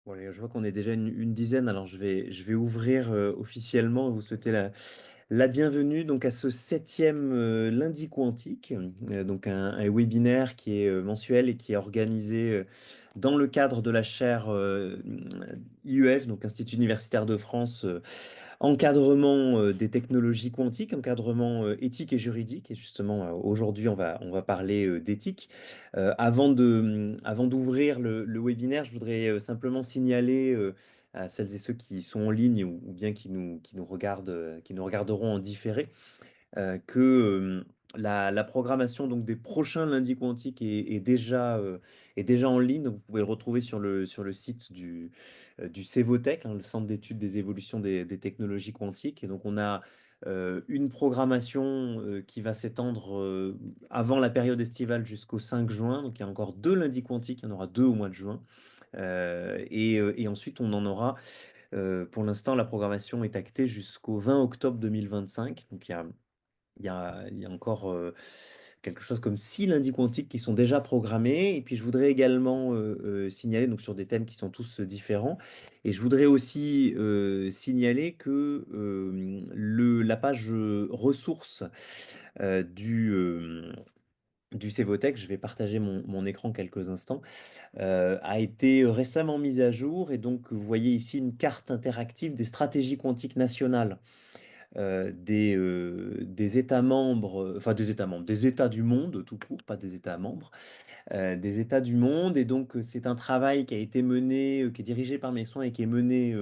Bon, allez, je vois qu'on est déjà une dizaine, alors je vais ouvrir officiellement et vous souhaiter la bienvenue donc à ce septième lundi quantique, donc un webinaire qui est mensuel et qui est organisé dans le cadre de la chaire IEF, donc Institut universitaire de France, encadrement des technologies quantiques, encadrement éthique et juridique. Et justement, aujourd'hui, on va parler d'éthique. Avant d'ouvrir le webinaire, je voudrais simplement signaler à celles et ceux qui sont en ligne ou bien qui nous regardent, qui nous regarderont en différé, que la programmation donc, des prochains lundis quantiques est déjà en ligne. Donc, vous pouvez le retrouver sur le site du Cevotech, hein, le Centre d'études des évolutions des technologies quantiques. Et donc, on a une programmation qui va s'étendre avant la période estivale jusqu'au 5 juin. Donc, il y a encore deux lundis quantiques. Il y en aura deux au mois de juin. Et ensuite, on en aura, pour l'instant, la programmation est actée jusqu'au 20 octobre 2025. Donc, il y a encore quelque chose comme 6 lundis quantiques qui sont déjà programmés. Et puis, je voudrais également signaler, donc sur des thèmes qui sont tous différents, et je voudrais aussi signaler que la page ressources du Cevotech, je vais partager mon écran quelques instants, a été récemment mise à jour. Et donc, vous voyez ici une carte interactive des stratégies quantiques nationales des États membres, enfin des États membres, des États du monde tout court, pas des États membres, des États du monde. Et donc, c'est un travail qui a été mené, qui est dirigé par mes soins et qui est mené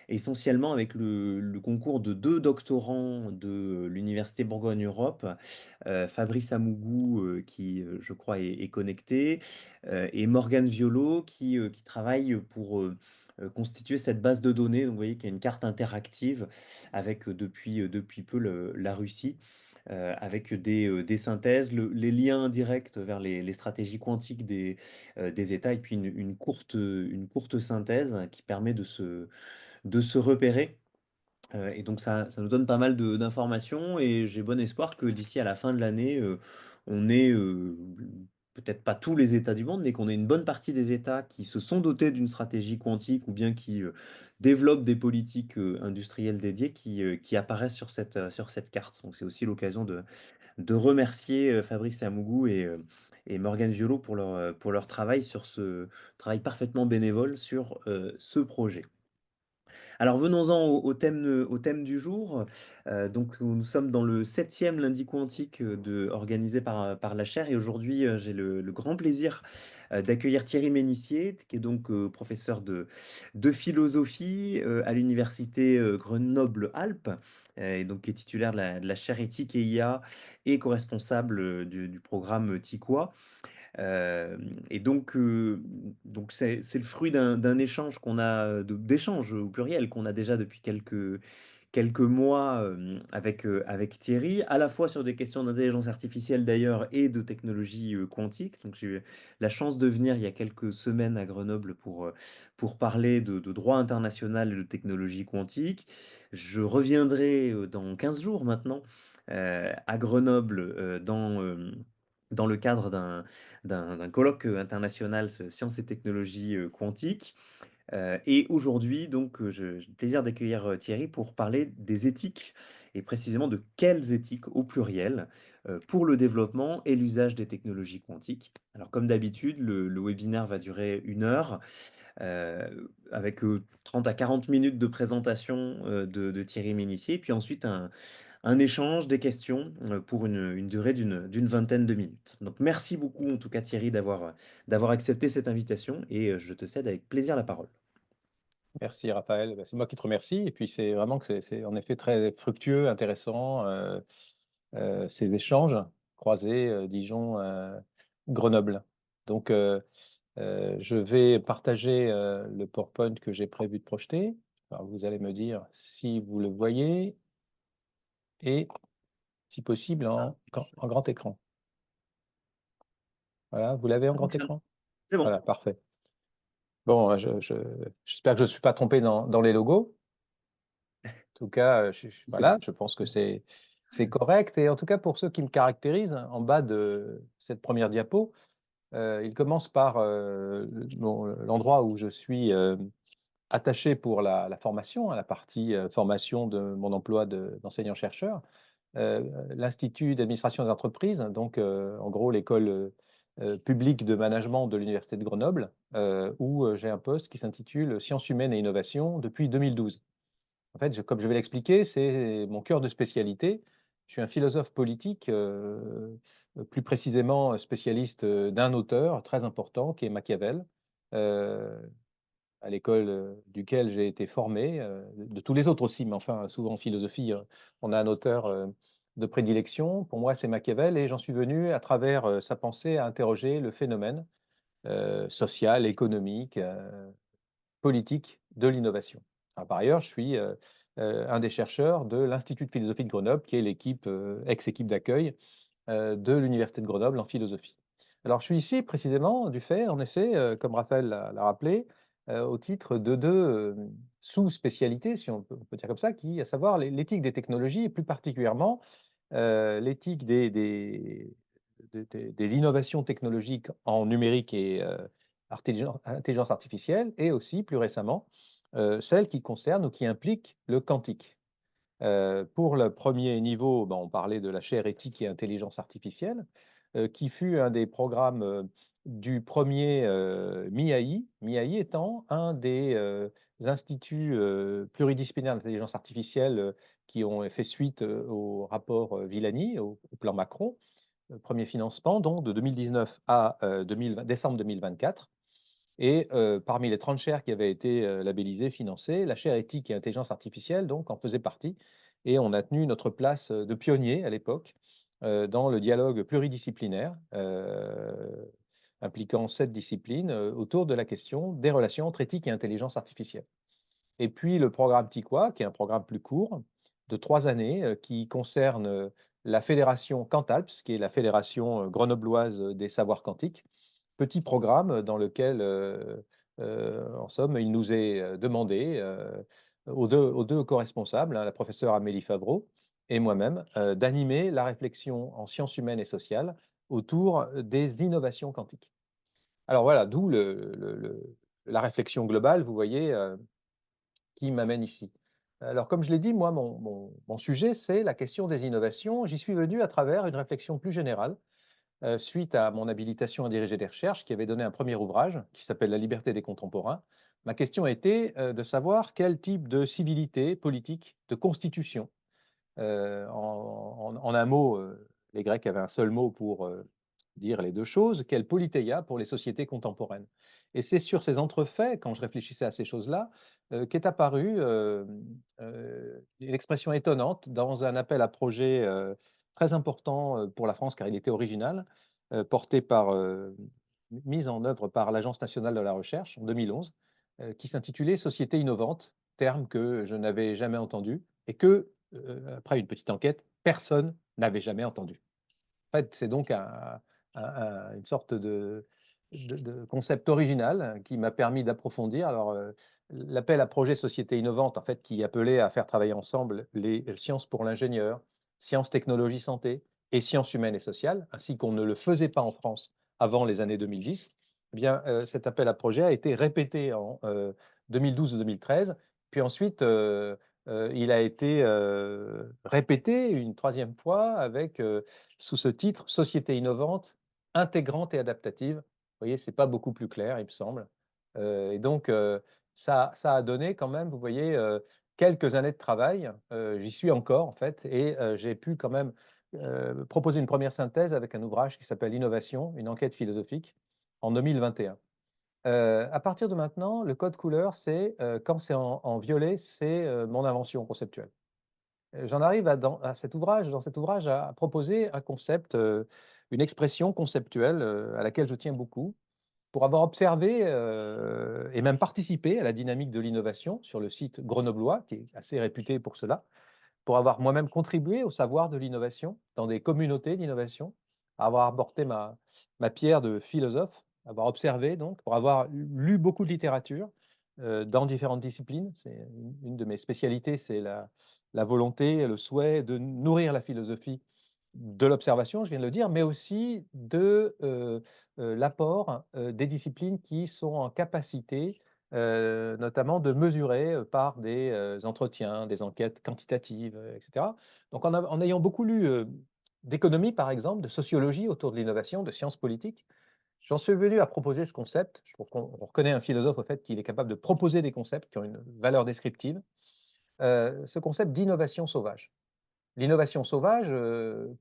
essentiellement avec le concours de deux doctorants de l'Université Bourgogne-Europe, Fabrice Amougou, qui, je crois, est connecté, et Morgane Violo, qui travaille pour constituer cette base de données. Donc, vous voyez qu'il y a une carte interactive avec depuis peu la Russie, avec des synthèses, les liens directs vers les stratégies quantiques des États, et puis une courte synthèse qui permet de se repérer. Et donc ça nous donne pas mal d'informations, et j'ai bon espoir que d'ici à la fin de l'année, on ait peut-être pas tous les États du monde, mais qu'on ait une bonne partie des États qui se sont dotés d'une stratégie quantique ou bien qui développent des politiques industrielles dédiées qui apparaissent sur cette carte. Donc c'est aussi l'occasion de remercier Fabrice Amougou et Morgane Violo pour leur travail sur ce travail parfaitement bénévole sur ce projet. Alors venons-en au thème du jour. Donc nous sommes dans le septième lundi quantique organisé par la chaire. Et aujourd'hui, j'ai le grand plaisir d'accueillir Thierry Ménissier, qui est donc professeur de philosophie à l'université Grenoble-Alpes, et donc qui est titulaire de la chaire éthique et IA et co-responsable du programme TIQUA. Et donc c'est le fruit d'un échange d'échanges au pluriel qu'on a déjà depuis quelques mois avec Thierry, à la fois sur des questions d'intelligence artificielle d'ailleurs et de technologie quantique. Donc j'ai eu la chance de venir il y a quelques semaines à Grenoble pour parler de droit international et de technologie quantique. Je reviendrai dans 15 jours maintenant à Grenoble, dans le cadre d'un colloque international sciences et technologies quantiques. Et aujourd'hui, donc, j'ai le plaisir d'accueillir Thierry pour parler des éthiques, et précisément de quelles éthiques au pluriel pour le développement et l'usage des technologies quantiques. Alors, comme d'habitude, le webinaire va durer 1 heure, avec 30 à 40 minutes de présentation de Thierry Ménissier, puis ensuite un échange, des questions pour une durée d'une vingtaine de minutes. Donc merci beaucoup en tout cas Thierry d'avoir accepté cette invitation, et je te cède avec plaisir la parole. Merci Raphaël. C'est moi qui te remercie. Et puis c'est vraiment que c'est en effet très fructueux, intéressant, ces échanges croisés, Dijon, Grenoble. Donc je vais partager le PowerPoint que j'ai prévu de projeter. Alors, vous allez me dire si vous le voyez et si possible en grand écran. Voilà, vous l'avez en Ça grand fonctionne. écran? C'est bon. Voilà, parfait. Bon, j'espère que je ne me suis pas trompé dans les logos. En tout cas, C'est voilà, bon. je pense que c'est correct. Et en tout cas, pour ceux qui me caractérisent, en bas de cette première diapo, il commence par l'endroit où je suis. attaché pour la formation, hein, la partie, formation de mon emploi d'enseignant-chercheur, l'Institut d'administration des entreprises, donc en gros l'école, publique de management de l'université de Grenoble, où, j'ai un poste qui s'intitule Sciences humaines et innovation depuis 2012. En fait, comme je vais l'expliquer, c'est mon cœur de spécialité. Je suis un philosophe politique, plus précisément spécialiste, d'un auteur très important qui est Machiavel, heu, à l'école, duquel j'ai été formé, de tous les autres aussi, mais enfin souvent en philosophie, on a un auteur, de prédilection. Pour moi, c'est Machiavel et j'en suis venu à travers, sa pensée à interroger le phénomène, social, économique, politique de l'innovation. Alors, par ailleurs, je suis, un des chercheurs de l'Institut de philosophie de Grenoble, qui est l'équipe, ex-équipe d'accueil, de l'université de Grenoble en philosophie. Alors, je suis ici précisément du fait, en effet, comme Raphaël l'a rappelé, au titre de 2 sous-spécialités, si on peut dire comme ça, qui à savoir l'éthique des technologies et plus particulièrement, l'éthique des innovations technologiques en numérique et intelligence artificielle et aussi, plus récemment, celles qui concernent ou qui impliquent le quantique. Pour le premier niveau, ben, on parlait de la chaire éthique et intelligence artificielle, qui fut un des programmes, du premier MIAI. MIAI étant un des, instituts, pluridisciplinaires d'intelligence artificielle, qui ont fait suite, au rapport, Villani, au plan Macron, 1er financement donc de 2019 à, 2020 décembre 2024. Et parmi les 30 chaires qui avaient été, labellisées, financées, la chaire éthique et intelligence artificielle donc en faisait partie et on a tenu notre place, de pionnier à l'époque, dans le dialogue pluridisciplinaire, impliquant 7 disciplines, autour de la question des relations entre éthique et intelligence artificielle. Et puis le programme TIQUA, qui est un programme plus court de 3 années, qui concerne, la fédération Quantalps, qui est la fédération, grenobloise, des savoirs quantiques. Petit programme dans lequel, en somme, il nous est, demandé, aux deux co-responsables, hein, la professeure Amélie Favreau et moi-même, d'animer la réflexion en sciences humaines et sociales autour des innovations quantiques. Alors voilà, d'où la réflexion globale, vous voyez, qui m'amène ici. Alors comme je l'ai dit, moi, mon sujet, c'est la question des innovations. J'y suis venu à travers une réflexion plus générale, suite à mon habilitation à diriger des recherches qui avait donné un premier ouvrage qui s'appelle «La liberté des contemporains». Ma question était, de savoir quel type de civilité politique, de constitution, en un mot, les Grecs avaient un seul mot pour, dire les 2 choses, quelle politeia pour les sociétés contemporaines. Et c'est sur ces entrefaits, quand je réfléchissais à ces choses-là, qu'est apparue, une expression étonnante dans un appel à projet, très important, pour la France car il était original, porté par, mis en œuvre par l'Agence nationale de la recherche en 2011, qui s'intitulait «Société innovante», terme que je n'avais jamais entendu et que, après une petite enquête, personne n'avait jamais entendu. En fait, c'est donc une sorte de concept original qui m'a permis d'approfondir. Alors, l'appel à projet société innovante, en fait, qui appelait à faire travailler ensemble les sciences pour l'ingénieur, sciences, technologies, santé et sciences humaines et sociales, ainsi qu'on ne le faisait pas en France avant les années 2010. Eh bien, cet appel à projet a été répété en 2012 ou 2013, puis ensuite, il a été répété une troisième fois avec, sous ce titre «Société innovante, intégrante et adaptative». Vous voyez, c'est pas beaucoup plus clair, il me semble. Et donc ça a donné quand même, vous voyez, quelques années de travail. J'y suis encore en fait et j'ai pu quand même, proposer une première synthèse avec un ouvrage qui s'appelle «Innovation, une enquête philosophique» en 2021. À partir de maintenant, le code couleur, c'est, quand c'est en violet, c'est, mon invention conceptuelle. J'en arrive à cet ouvrage dans cet ouvrage à proposer un concept, une expression conceptuelle, à laquelle je tiens beaucoup, pour avoir observé, et même participé à la dynamique de l'innovation sur le site grenoblois, qui est assez réputé pour cela, pour avoir moi-même contribué au savoir de l'innovation dans des communautés d'innovation, avoir apporté ma pierre de philosophe, avoir observé donc, pour avoir lu beaucoup de littérature, dans différentes disciplines. C'est une de mes spécialités, c'est la volonté, le souhait de nourrir la philosophie de l'observation, je viens de le dire, mais aussi de, l'apport, des disciplines qui sont en capacité notamment de mesurer, par des, entretiens, des enquêtes quantitatives, et cetera. Donc en ayant beaucoup lu, d'économie par exemple, de sociologie autour de l'innovation, de sciences politiques, j'en suis venu à proposer ce concept. Je trouve qu'on reconnaît un philosophe au fait qu'il est capable de proposer des concepts qui ont une valeur descriptive, ce concept d'innovation sauvage. L'innovation sauvage,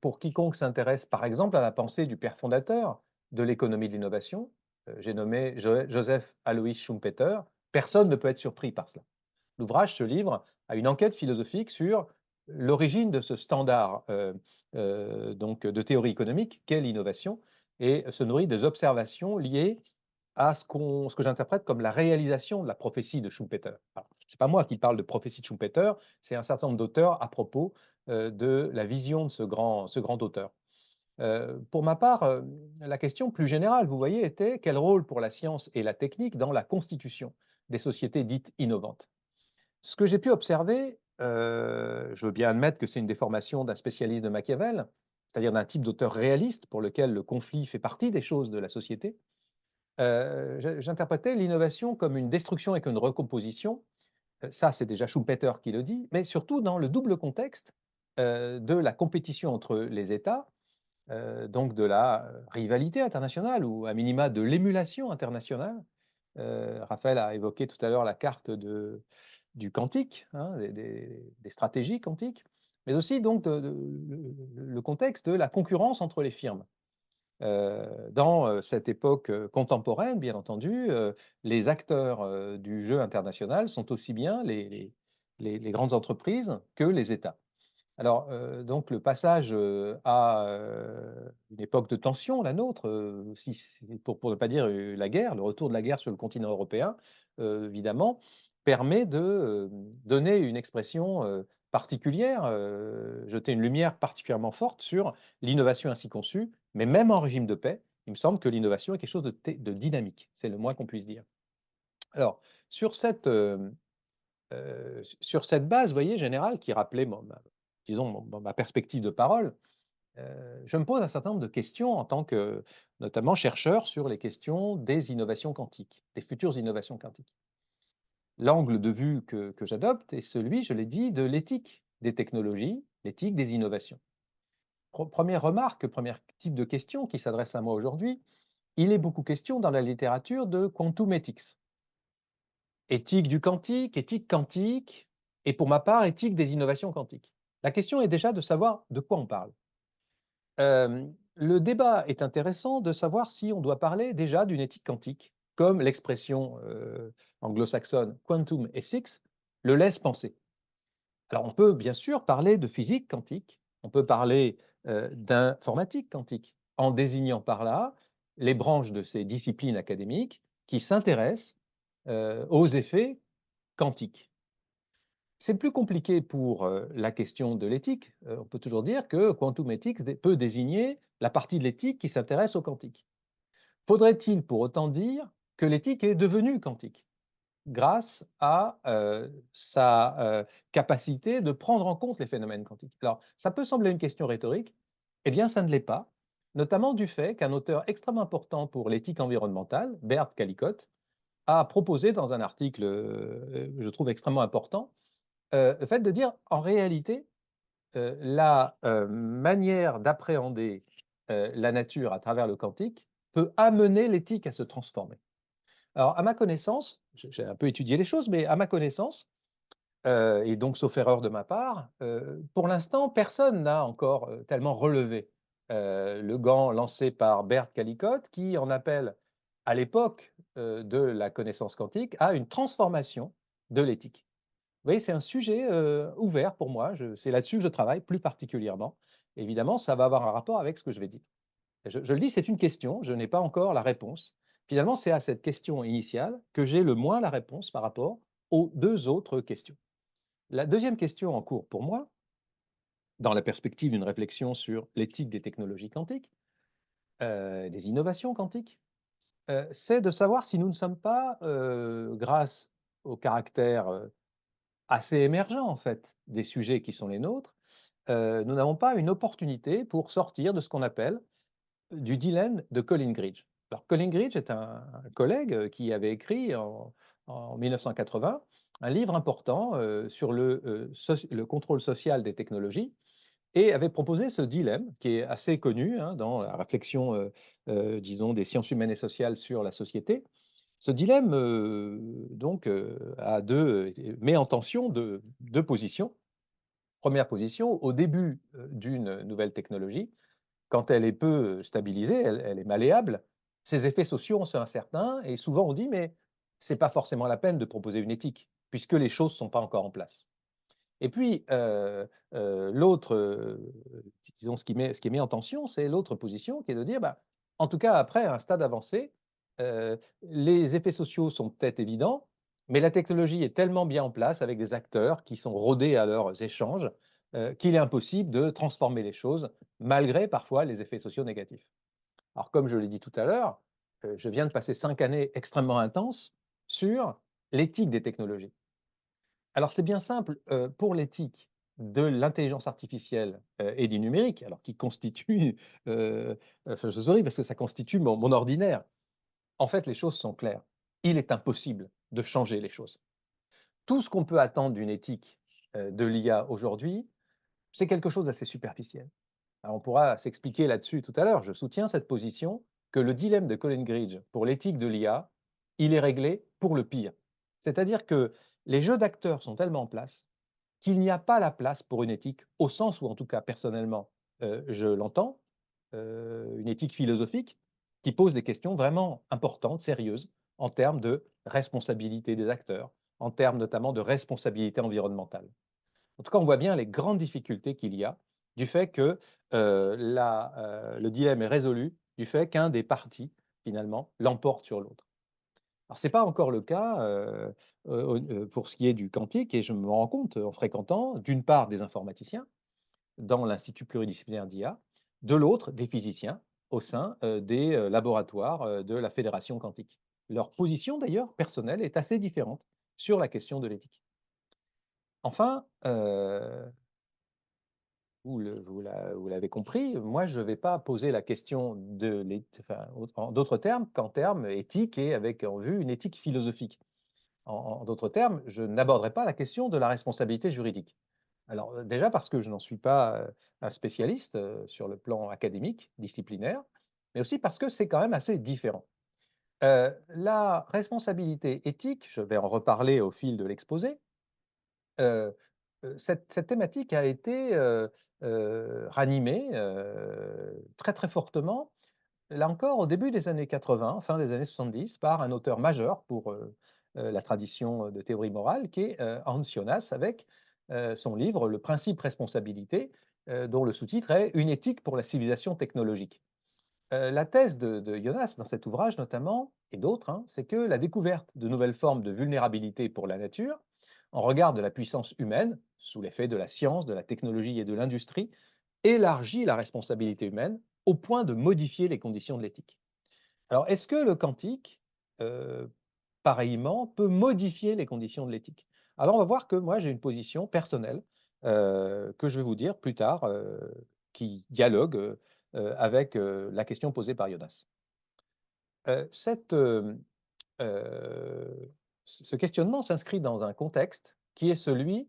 pour quiconque s'intéresse, par exemple, à la pensée du père fondateur de l'économie de l'innovation, j'ai nommé Joseph Alois Schumpeter, personne ne peut être surpris par cela. L'ouvrage se livre à une enquête philosophique sur l'origine de ce standard, donc de théorie économique qu'est l'innovation, et se nourrit des observations liées à ce que j'interprète comme la réalisation de la prophétie de Schumpeter. Alors, c'est pas moi qui parle de prophétie de Schumpeter, c'est un certain nombre d'auteurs à propos, de la vision de ce grand auteur. Pour ma part, la question plus générale, vous voyez, était: quel rôle pour la science et la technique dans la constitution des sociétés dites innovantes? Ce que j'ai pu observer, je veux bien admettre que c'est une déformation d'un spécialiste de Machiavel, c'est-à-dire d'un type d'auteur réaliste pour lequel le conflit fait partie des choses de la société. J'interprétais l'innovation comme une destruction et qu'une recomposition. Ça, c'est déjà Schumpeter qui le dit, mais surtout dans le double contexte, de la compétition entre les États, donc de la, rivalité internationale ou à minima de l'émulation internationale. Raphaël a évoqué tout à l'heure la carte du quantique, hein, des stratégies quantiques, mais aussi donc le contexte de la concurrence entre les firmes. Dans, cette époque, contemporaine, bien entendu, les acteurs, du jeu international sont aussi bien les grandes entreprises que les États. Alors, donc le passage, à, une époque de tension, la nôtre, si pour ne pas dire, la guerre, le retour de la guerre sur le continent européen, évidemment, permet de, donner une expression, particulière, jeter une lumière particulièrement forte sur l'innovation ainsi conçue. Mais même en régime de paix, il me semble que l'innovation est quelque chose de dynamique, c'est le moins qu'on puisse dire. Alors sur cette, sur cette base, vous voyez, générale qui rappelait ma perspective de parole, je me pose un certain nombre de questions en tant que, notamment, chercheur sur les questions des innovations quantiques, des futures innovations quantiques. L'angle de vue que j'adopte est celui, je l'ai dit, de l'éthique des technologies, l'éthique des innovations. Première remarque, premier type de question qui s'adresse à moi aujourd'hui, il est beaucoup question dans la littérature de quantum ethics. Éthique du quantique, éthique quantique, et pour ma part, éthique des innovations quantiques. La question est déjà de savoir de quoi on parle. Le débat est intéressant de savoir si on doit parler déjà d'une éthique quantique, comme l'expression, anglo-saxonne quantum ethics le laisse penser. Alors on peut bien sûr parler de physique quantique, on peut parler, d'informatique quantique, en désignant par là les branches de ces disciplines académiques qui s'intéressent, aux effets quantiques. C'est plus compliqué pour, la question de l'éthique. On peut toujours dire que quantum ethics peut désigner la partie de l'éthique qui s'intéresse au quantique. Faudrait-il pour autant dire que l'éthique est devenue quantique grâce à, sa, capacité de prendre en compte les phénomènes quantiques? Alors, ça peut sembler une question rhétorique, eh bien ça ne l'est pas, notamment du fait qu'un auteur extrêmement important pour l'éthique environnementale, Bert Kalikot, a proposé dans un article, je trouve extrêmement important, le fait de dire en réalité, la, manière d'appréhender, la nature à travers le quantique peut amener l'éthique à se transformer. Alors à ma connaissance, j'ai un peu étudié les choses, mais à ma connaissance, et donc sauf erreur de ma part, pour l'instant personne n'a encore, tellement relevé, le gant lancé par Bert Kalikot qui en appelle à l'époque, de la connaissance quantique à une transformation de l'éthique. Vous voyez, c'est un sujet, ouvert pour moi, c'est là-dessus que je travaille plus particulièrement. Évidemment, ça va avoir un rapport avec ce que je vais dire. Je le dis, c'est une question, je n'ai pas encore la réponse. Finalement, c'est à cette question initiale que j'ai le moins la réponse par rapport aux 2 autres questions. La deuxième question en cours pour moi, dans la perspective d'une réflexion sur l'éthique des technologies quantiques, des innovations quantiques, c'est de savoir si nous ne sommes pas, grâce au caractère, assez émergent en fait des sujets qui sont les nôtres, nous n'avons pas une opportunité pour sortir de ce qu'on appelle du dilemme de Collingridge. Alors Collingridge est un collègue, qui avait écrit en 1980, un livre important sur le contrôle social des technologies et avait proposé ce dilemme qui est assez connu hein, dans la réflexion, disons, des sciences humaines et sociales sur la société. Ce dilemme, donc, met en tension deux positions. Première position, au début d'une nouvelle technologie, quand elle est peu stabilisée, elle est malléable, ses effets sociaux sont incertains et souvent on dit: «Mais c'est pas forcément la peine de proposer une éthique, puisque les choses ne sont pas encore en place». Et puis, l'autre, disons ce qui est mis en tension, c'est l'autre position qui est de dire: «Bah, en tout cas après un stade avancé, les effets sociaux sont peut-être évidents, mais la technologie est tellement bien en place avec des acteurs qui sont rodés à leurs échanges, qu'il est impossible de transformer les choses malgré parfois les effets sociaux négatifs». Alors comme je l'ai dit tout à l'heure, je viens de passer 5 années extrêmement intenses sur l'éthique des technologies. Alors c'est bien simple, pour l'éthique de l'intelligence artificielle, et du numérique, alors qui constitue, enfin je souris parce que ça constitue mon ordinaire. En fait, les choses sont claires. Il est impossible de changer les choses. Tout ce qu'on peut attendre d'une éthique, de l'IA aujourd'hui, c'est quelque chose d'assez superficiel. Alors on pourra s'expliquer là-dessus tout à l'heure. Je soutiens cette position que le dilemme de Colin Gridge pour l'éthique de l'IA, il est réglé pour le pire. C'est-à-dire que les jeux d'acteurs sont tellement en place qu'il n'y a pas la place pour une éthique, au sens où en tout cas personnellement, je l'entends, une éthique philosophique qui pose des questions vraiment importantes, sérieuses, en termes de responsabilité des acteurs, en termes notamment de responsabilité environnementale. En tout cas, on voit bien les grandes difficultés qu'il y a du fait que, le dilemme est résolu, du fait qu'un des partis, finalement, l'emporte sur l'autre. Alors c'est pas encore le cas, pour ce qui est du quantique et je me rends compte en fréquentant, d'une part, des informaticiens dans l'Institut pluridisciplinaire d'IA, de l'autre, des physiciens au sein, des, laboratoires, de la fédération quantique. Leur position d'ailleurs personnelle est assez différente sur la question de l'éthique. Enfin, vous l'avez compris, moi je ne vais pas poser la question de enfin, en d'autres termes qu'en termes éthiques et avec en vue une éthique philosophique. En d'autres termes, je n'aborderai pas la question de la responsabilité juridique. Alors, déjà parce que je n'en suis pas, un spécialiste, sur le plan académique, disciplinaire, mais aussi parce que c'est quand même assez différent. La responsabilité éthique, je vais en reparler au fil de l'exposé, heu cette thématique a été, ranimée, très, très fortement, là encore au début des années 80, fin des années 70, par un auteur majeur pour, la tradition de théorie morale qui est, Hans Jonas avec, son livre Le principe responsabilité, dont le sous-titre est «Une éthique pour la civilisation technologique». La thèse de Jonas dans cet ouvrage notamment et d'autres, hein, c'est que la découverte de nouvelles formes de vulnérabilité pour la nature, en regard de la puissance humaine, sous l'effet de la science, de la technologie et de l'industrie, élargit la responsabilité humaine au point de modifier les conditions de l'éthique. Alors, est-ce que le quantique, heu, pareillement, peut modifier les conditions de l'éthique? Alors, on va voir que moi, j'ai une position personnelle, que je vais vous dire plus tard, qui dialogue, avec, la question posée par Jonas. Cette, ce questionnement s'inscrit dans un contexte qui est celui,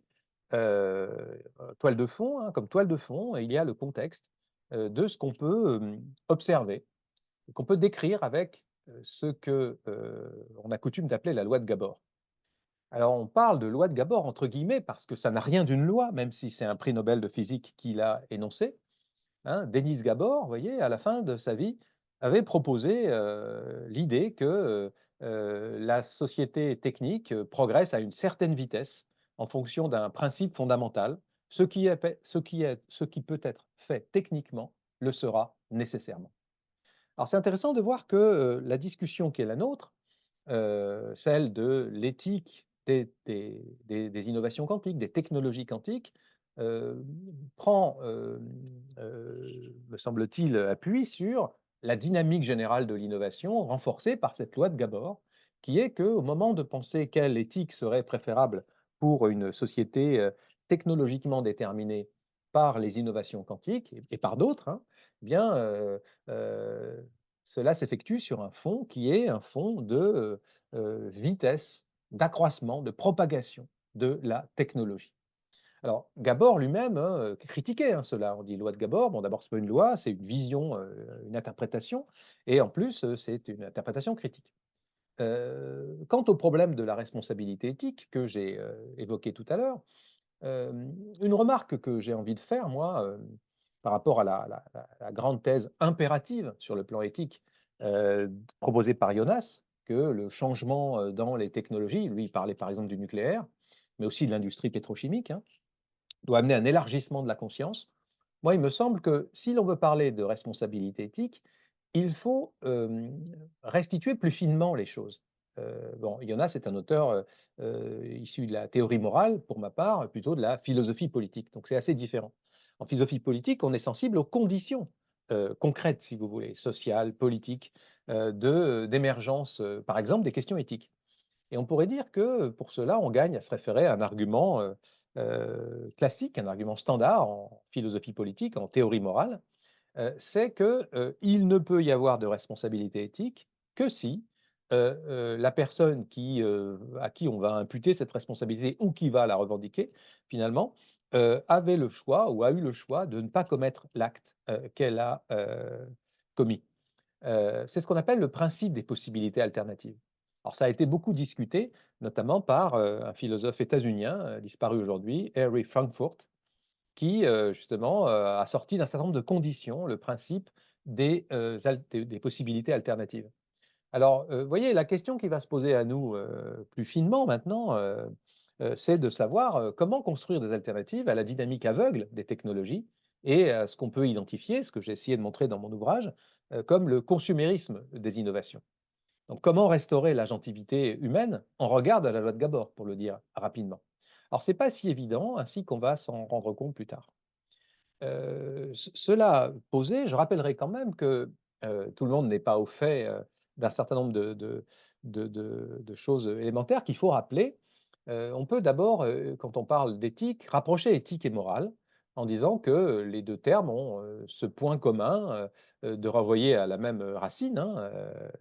toile de fond, hein, comme toile de fond, il y a le contexte, de ce qu'on peut, observer, qu'on peut décrire avec, ce que, on a coutume d'appeler la loi de Gabor. Alors on parle de loi de Gabor entre guillemets parce que ça n'a rien d'une loi, même si c'est un prix Nobel de physique qui l'a énoncé, hein. Denis Gabor, vous voyez, à la fin de sa vie, avait proposé, l'idée que, la société technique, progresse à une certaine vitesse en fonction d'un principe fondamental. Ce qui peut être fait techniquement le sera nécessairement. Alors c'est intéressant de voir que, la discussion qui est la nôtre, celle de l'éthique des innovations quantiques, des technologies quantiques, heu, prend, me semble-t-il, appui sur la dynamique générale de l'innovation renforcée par cette loi de Gabor, qui est qu'au moment de penser quelle éthique serait préférable pour une société, technologiquement déterminée par les innovations quantiques et par d'autres, hein, eh bien, cela s'effectue sur un fond qui est un fond de, vitesse d'accroissement, de propagation de la technologie. Alors, Gabor lui-même critiquait cela. On dit loi de Gabor. Bon, d'abord, ce n'est pas une loi, c'est une vision, une interprétation, et en plus, c'est une interprétation critique. Quant au problème de la responsabilité éthique que j'ai évoqué tout à l'heure, une remarque que j'ai envie de faire, moi, par rapport à la grande thèse impérative sur le plan éthique proposée par Jonas, que le changement dans les technologies, lui, il parlait par exemple du nucléaire, mais aussi de l'industrie pétrochimique, hein, doit amener un élargissement de la conscience. Moi, il me semble que si l'on veut parler de responsabilité éthique, il faut restituer plus finement les choses. Bon, Jonas est un auteur issu de la théorie morale, pour ma part, plutôt de la philosophie politique. Donc c'est assez différent. En philosophie politique, on est sensible aux conditions concrètes, si vous voulez, sociales, politiques, d'émergence, par exemple, des questions éthiques. Et on pourrait dire que pour cela, on gagne à se référer à un argument classique, un argument standard en philosophie politique, en théorie morale, c'est que il ne peut y avoir de responsabilité éthique que si la personne à qui on va imputer cette responsabilité ou qui va la revendiquer, finalement, avait le choix ou a eu le choix de ne pas commettre l'acte qu'elle a commis. C'est ce qu'on appelle le principe des possibilités alternatives. Alors ça a été beaucoup discuté, notamment par, un philosophe états-unien, disparu aujourd'hui, Harry Frankfurt, qui, justement, a sorti d'un certain nombre de conditions le principe des possibilités alternatives. Alors, vous voyez, la question qui va se poser à nous, plus finement maintenant, c'est de savoir, comment construire des alternatives à la dynamique aveugle des technologies et à ce qu'on peut identifier, ce que j'ai essayé de montrer dans mon ouvrage, comme le consumérisme des innovations. Donc comment restaurer l'agentivité humaine en regard de la loi de Gabor, pour le dire rapidement? Alors c'est pas si évident, ainsi qu'on va s'en rendre compte plus tard. Cela posé, je rappellerai quand même que, tout le monde n'est pas au fait, d'un certain nombre de choses élémentaires qu'il faut rappeler. On peut d'abord, quand on parle d'éthique, rapprocher éthique et morale en disant que les 2 termes ont, ce point commun, de renvoyer à la même, racine, hein,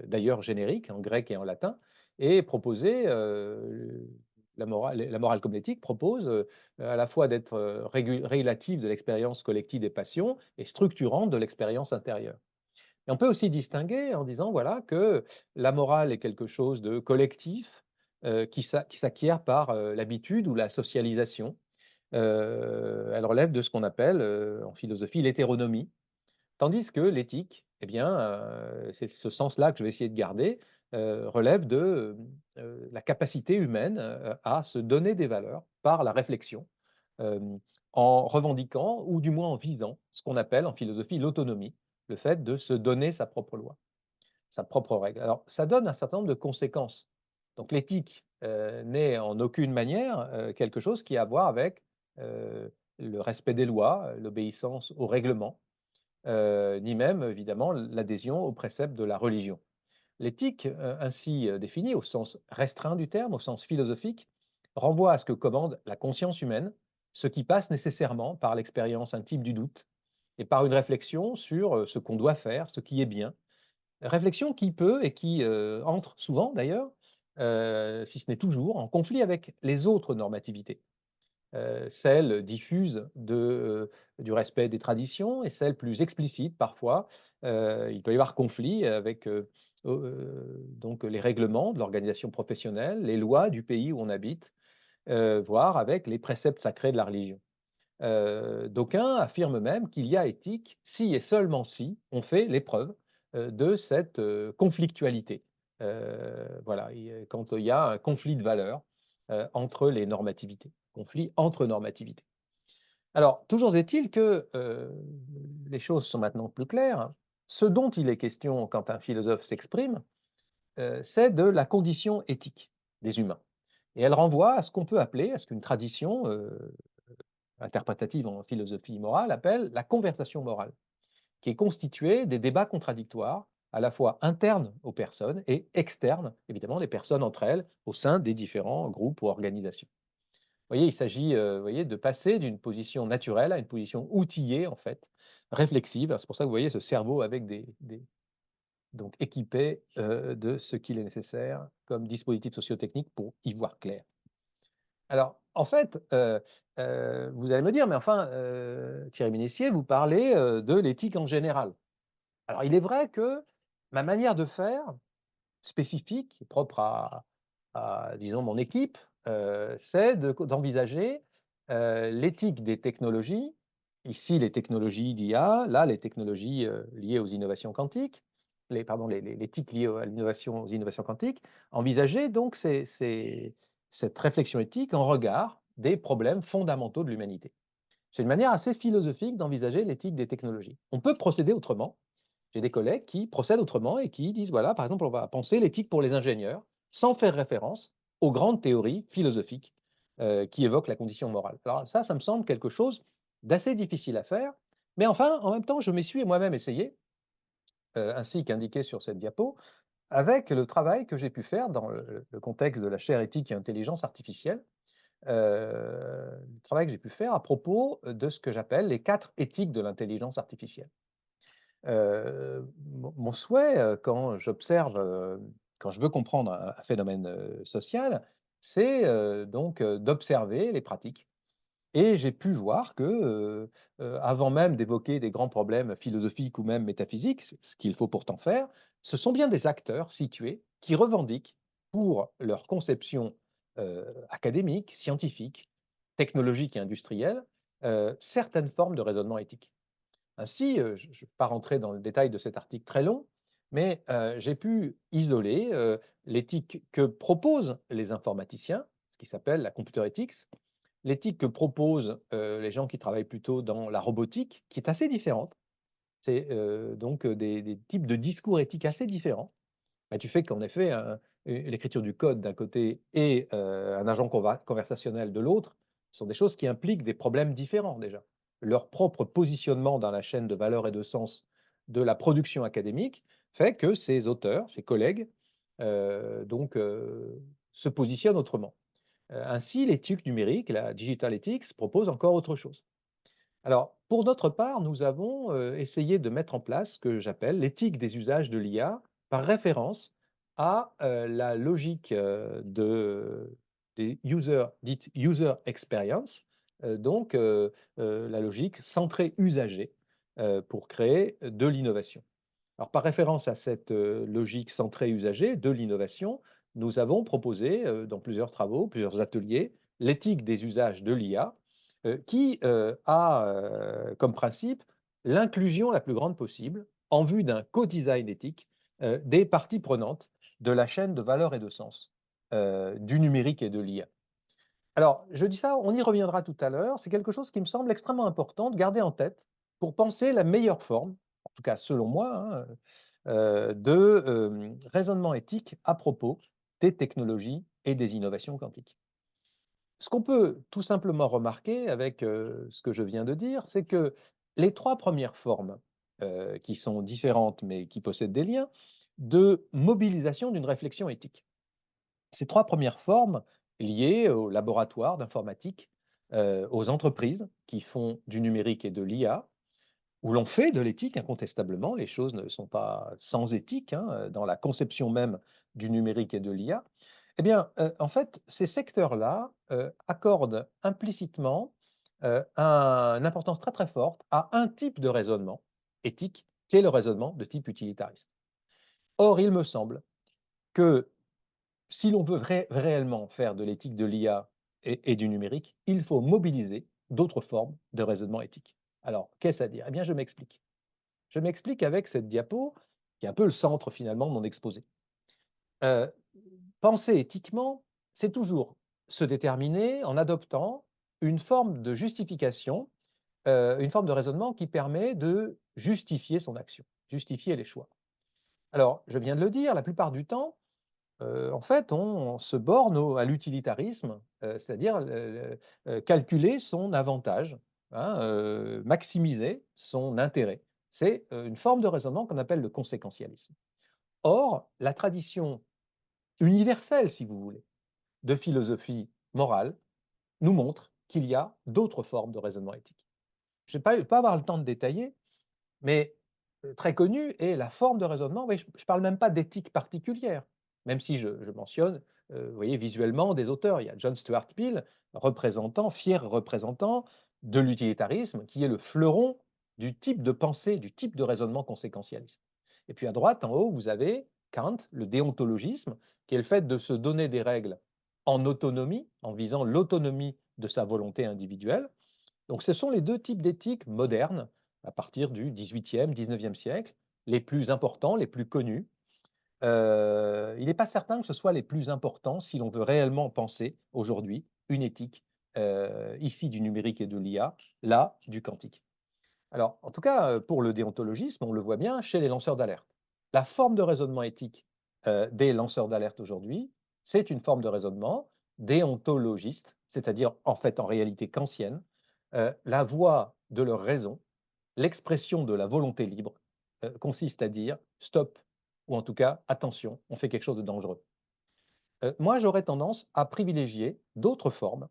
d'ailleurs générique en grec et en latin, et proposer, la morale comme l'éthique propose, à la fois d'être régulative de l'expérience collective des passions et structurante de l'expérience intérieure. Et on peut aussi distinguer en disant voilà que la morale est quelque chose de collectif qui s'acquiert par l'habitude ou la socialisation. Elle relève de ce qu'on appelle en philosophie l'hétéronomie. Tandis que l'éthique, eh bien, c'est ce sens-là que je vais essayer de garder, relève de, la capacité humaine, à se donner des valeurs par la réflexion, en revendiquant ou du moins en visant ce qu'on appelle en philosophie l'autonomie, le fait de se donner sa propre loi, sa propre règle. Alors ça donne un certain nombre de conséquences. Donc l'éthique, n'est en aucune manière, quelque chose qui a à voir avec, le respect des lois, l'obéissance aux règlements, ni même évidemment l'adhésion aux préceptes de la religion. L'éthique, ainsi définie au sens restreint du terme, au sens philosophique, renvoie à ce que commande la conscience humaine, ce qui passe nécessairement par l'expérience intime du doute et par une réflexion sur ce qu'on doit faire, ce qui est bien. Réflexion qui peut et qui entre souvent d'ailleurs, si ce n'est toujours, en conflit avec les autres normativités, celles diffuses du respect des traditions et celles plus explicites parfois. Il peut y avoir conflit avec, donc les règlements de l'organisation professionnelle, les lois du pays où on habite, voire avec les préceptes sacrés de la religion. D'aucuns affirment même qu'il y a éthique si et seulement si on fait l'épreuve, de cette, conflictualité. Voilà, et quand il y a un conflit de valeurs, entre les normativités, conflit entre normativités. Alors, toujours est-il que, les choses sont maintenant plus claires. Ce dont il est question quand un philosophe s'exprime, c'est de la condition éthique des humains, et elle renvoie à ce qu'on peut appeler, à ce qu'une tradition, interprétative en philosophie morale appelle la conversation morale, qui est constituée des débats contradictoires, à la fois internes aux personnes et externes, évidemment, des personnes entre elles, au sein des différents groupes ou organisations. Vous voyez, il s'agit, vous voyez, de passer d'une position naturelle à une position outillée, en fait, réflexive. C'est pour ça que vous voyez ce cerveau avec donc équipé de ce qu'il est nécessaire comme dispositif sociotechnique pour y voir clair. Alors, en fait, vous allez me dire: «Mais enfin, Thierry Ménissier, vous parlez, de l'éthique en général». Alors il est vrai que ma manière de faire, spécifique, propre à disons mon équipe, c'est d'envisager, l'éthique des technologies, ici les technologies d'IA, là les technologies, liées aux innovations quantiques, l'éthique liée à l'innovation aux innovations quantiques, envisager donc cette réflexion éthique en regard des problèmes fondamentaux de l'humanité. C'est une manière assez philosophique d'envisager l'éthique des technologies. On peut procéder autrement. J'ai des collègues qui procèdent autrement et qui disent, voilà, par exemple, on va penser l'éthique pour les ingénieurs sans faire référence aux grandes théories philosophiques qui évoquent la condition morale. Alors ça me semble quelque chose d'assez difficile à faire, mais enfin, en même temps, je m'y suis moi-même essayé, ainsi qu'indiqué sur cette diapo, avec le travail que j'ai pu faire dans le contexte de la chaire éthique et intelligence artificielle, le travail que j'ai pu faire à propos de ce que j'appelle les 4 éthiques de l'intelligence artificielle. Mon souhait, quand je veux comprendre un phénomène, social, c'est, donc, d'observer les pratiques et j'ai pu voir que, avant même d'évoquer des grands problèmes philosophiques ou même métaphysiques, ce qu'il faut pourtant faire, ce sont bien des acteurs situés qui revendiquent pour leur conception, académique, scientifique, technologique et industrielle, certaines formes de raisonnement éthique. Ainsi, je ne vais pas rentrer dans le détail de cet article très long, mais j'ai pu isoler, l'éthique que proposent les informaticiens, ce qui s'appelle la computer ethics, l'éthique que proposent, les gens qui travaillent plutôt dans la robotique, qui est assez différente. C'est, donc, des types de discours éthiques assez différents. Bah, du fait qu'en effet, l'écriture du code d'un côté et un agent conversationnel de l'autre sont des choses qui impliquent des problèmes différents déjà. Leur propre positionnement dans la chaîne de valeur et de sens de la production académique fait que ces auteurs, ces collègues, donc se positionnent autrement. Ainsi, l'éthique numérique, la digital ethics, propose encore autre chose. Alors, pour notre part, nous avons, essayé de mettre en place ce que j'appelle l'éthique des usages de l'IA par référence à, la logique, des dite user experience, donc la logique centrée usager, pour créer de l'innovation. Alors par référence à cette, logique centrée usager de l'innovation, nous avons proposé, dans plusieurs travaux, plusieurs ateliers, l'éthique des usages de l'IA, qui, a, comme principe l'inclusion la plus grande possible, en vue d'un co-design éthique, des parties prenantes de la chaîne de valeur et de sens, du numérique et de l'IA. Alors, je dis ça, on y reviendra tout à l'heure, c'est quelque chose qui me semble extrêmement important de garder en tête pour penser la meilleure forme, en tout cas selon moi, hein, de, raisonnement éthique à propos des technologies et des innovations quantiques. Ce qu'on peut tout simplement remarquer avec, ce que je viens de dire, c'est que les 3 premières formes, qui sont différentes mais qui possèdent des liens, de mobilisation d'une réflexion éthique. Ces 3 premières formes liées aux laboratoires d'informatique, aux entreprises qui font du numérique et de l'IA, où l'on fait de l'éthique incontestablement, les choses ne sont pas sans éthique, hein, dans la conception même du numérique et de l'IA. Eh bien, en fait, ces secteurs-là, accordent implicitement, une importance très, très forte à un type de raisonnement éthique, qui est le raisonnement de type utilitariste. Or, il me semble que si l'on veut réellement faire de l'éthique de l'IA et du numérique, il faut mobiliser d'autres formes de raisonnement éthique. Alors, qu'est-ce à dire? Eh bien, je m'explique. Je m'explique avec cette diapo, qui est un peu le centre finalement de mon exposé. Heu, Penser éthiquement, c'est toujours se déterminer en adoptant une forme de justification, une forme de raisonnement qui permet de justifier son action, justifier les choix. Alors, je viens de le dire, la plupart du temps, en fait, on se borne à l'utilitarisme, c'est-à-dire calculer son avantage, hein, maximiser son intérêt. C'est, une forme de raisonnement qu'on appelle le conséquentialisme. Or, la tradition universelle, si vous voulez, de philosophie morale nous montre qu'il y a d'autres formes de raisonnement éthique. Je ne vais pas avoir le temps de détailler, mais très connu est la forme de raisonnement. Mais je ne parle même pas d'éthique particulière, même si je mentionne, vous voyez, visuellement des auteurs. Il y a John Stuart Mill, représentant, fier représentant de l'utilitarisme, qui est le fleuron du type de pensée, du type de raisonnement conséquentialiste. Et puis à droite, en haut, vous avez Kant, le déontologisme, qui est le fait de se donner des règles en autonomie, en visant l'autonomie de sa volonté individuelle. Donc ce sont les deux types d'éthique modernes, à partir du XVIIIe, XIXe siècle, les plus importants, les plus connus. Il n'est pas certain que ce soit les plus importants si l'on veut réellement penser aujourd'hui une éthique ici du numérique et de l'IA, là du quantique. Alors, en tout cas, pour le déontologisme, on le voit bien chez les lanceurs d'alerte. La forme de raisonnement éthique des lanceurs d'alerte aujourd'hui, c'est une forme de raisonnement déontologiste, c'est-à-dire en fait en réalité kantienne, la voie de leur raison, l'expression de la volonté libre, consiste à dire stop, ou en tout cas attention, on fait quelque chose de dangereux. Moi, j'aurais tendance à privilégier d'autres formes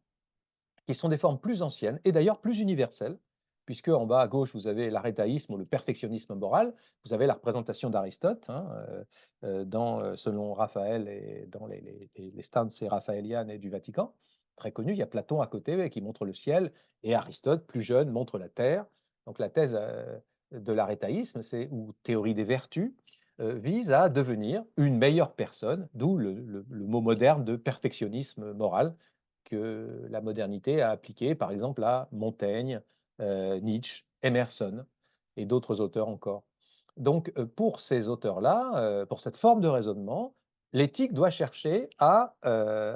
qui sont des formes plus anciennes et d'ailleurs plus universelles, puisque en bas à gauche, vous avez l'arétaïsme ou le perfectionnisme moral, vous avez la représentation d'Aristote, hein, selon Raphaël et dans les stances raphaéliennes et du Vatican, très connu. Il y a Platon à côté qui montre le ciel, et Aristote, plus jeune, montre la terre. Donc la thèse de l'arétaïsme, ou théorie des vertus, vise à devenir une meilleure personne, d'où le mot moderne de perfectionnisme moral, que la modernité a appliqué, par exemple, à Montaigne, Nietzsche, Emerson et d'autres auteurs encore. Donc, pour ces auteurs-là, pour cette forme de raisonnement, l'éthique doit chercher à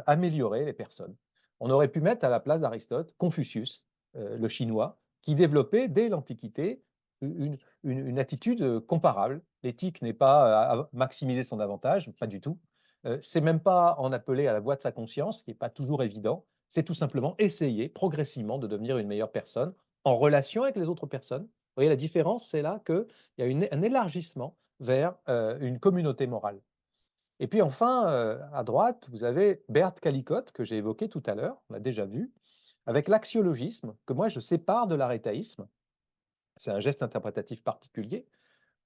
améliorer les personnes. On aurait pu mettre à la place d'Aristote Confucius, le chinois, qui développait dès l'Antiquité une attitude comparable. L'éthique n'est pas à maximiser son avantage, pas du tout, c'est même pas en appeler à la voix de sa conscience, ce qui n'est pas toujours évident. C'est tout simplement essayer progressivement de devenir une meilleure personne en relation avec les autres personnes. Vous voyez, la différence, c'est là qu'il y a un élargissement vers une communauté morale. Et puis enfin, à droite, vous avez Bert Callicott, que j'ai évoqué tout à l'heure, on l'a déjà vu, avec l'axiologisme, que moi je sépare de l'arétaïsme. C'est un geste interprétatif particulier.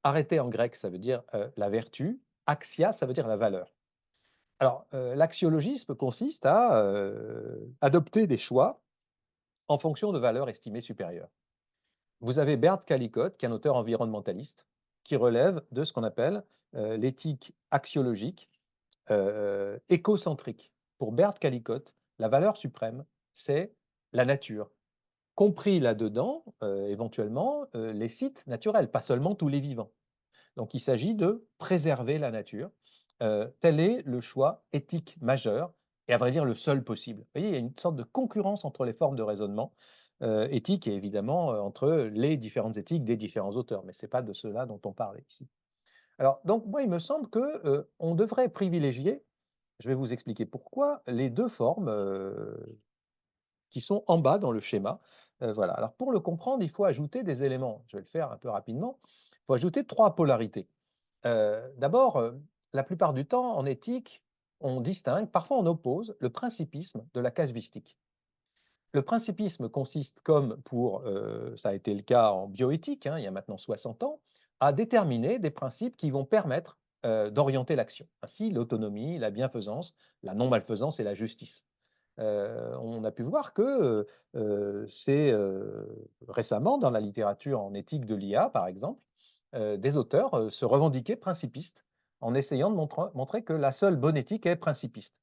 Arrêté en grec, ça veut dire la vertu. Axia, ça veut dire la valeur. Alors, l'axiologisme consiste à adopter des choix en fonction de valeurs estimées supérieures. Vous avez Bert Callicott, qui est un auteur environnementaliste, qui relève de ce qu'on appelle l'éthique axiologique écocentrique. Pour Bert Callicott, la valeur suprême, c'est la nature, compris là-dedans, éventuellement, les sites naturels, pas seulement tous les vivants. Donc il s'agit de préserver la nature. Tel est le choix éthique majeur et à vrai dire le seul possible. Vous voyez, il y a une sorte de concurrence entre les formes de raisonnement éthique et évidemment entre les différentes éthiques des différents auteurs, mais ce n'est pas de cela dont on parle ici. Alors, donc, moi, il me semble que on devrait privilégier, je vais vous expliquer pourquoi, les deux formes qui sont en bas dans le schéma. Voilà. Alors, pour le comprendre, il faut ajouter des éléments. Je vais le faire un peu rapidement. Il faut ajouter trois polarités. D'abord, la plupart du temps, en éthique, on distingue, parfois on oppose le principisme de la casuistique. Le principisme consiste, comme pour, ça a été le cas en bioéthique, hein, il y a maintenant 60 ans, à déterminer des principes qui vont permettre d'orienter l'action. Ainsi, l'autonomie, la bienfaisance, la non-malfaisance et la justice. On a pu voir que c'est récemment dans la littérature en éthique de l'IA, par exemple, des auteurs se revendiquaient principistes en essayant de montrer que la seule bonne éthique est principiste.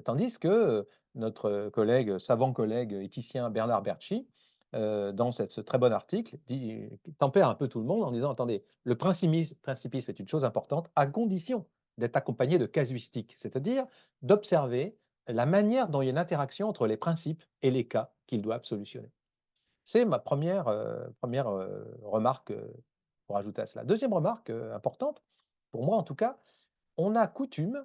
Tandis que notre collègue, savant collègue éthicien Bernard Bertschi, dans ce très bon article, tempère un peu tout le monde en disant, attendez, le principisme est une chose importante à condition d'être accompagné de casuistique, c'est-à-dire d'observer la manière dont il y a une interaction entre les principes et les cas qu'ils doivent solutionner. C'est ma première remarque pour ajouter à cela. Deuxième remarque importante, pour moi en tout cas, on a coutume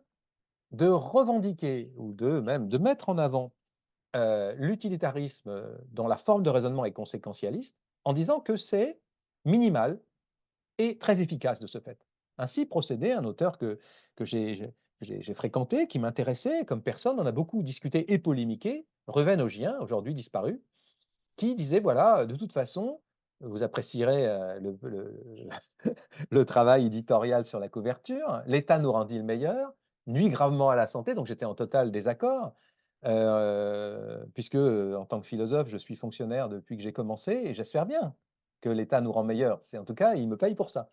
de revendiquer ou même de mettre en avant l'utilitarisme dont la forme de raisonnement est conséquentialiste en disant que c'est minimal et très efficace de ce fait. Ainsi procédait un auteur que j'ai fréquenté, qui m'intéressait comme personne, on a beaucoup discuté et polémiqué, Reuven Augien, aujourd'hui disparu, qui disait, voilà, de toute façon, vous apprécierez, le travail éditorial sur la couverture. «L'État nous rendit-il meilleur? Nuit gravement à la santé», donc j'étais en total désaccord, puisque, en tant que philosophe, je suis fonctionnaire depuis que j'ai commencé et j'espère bien que l'État nous rend meilleurs. C'est en tout cas, il me paye pour ça.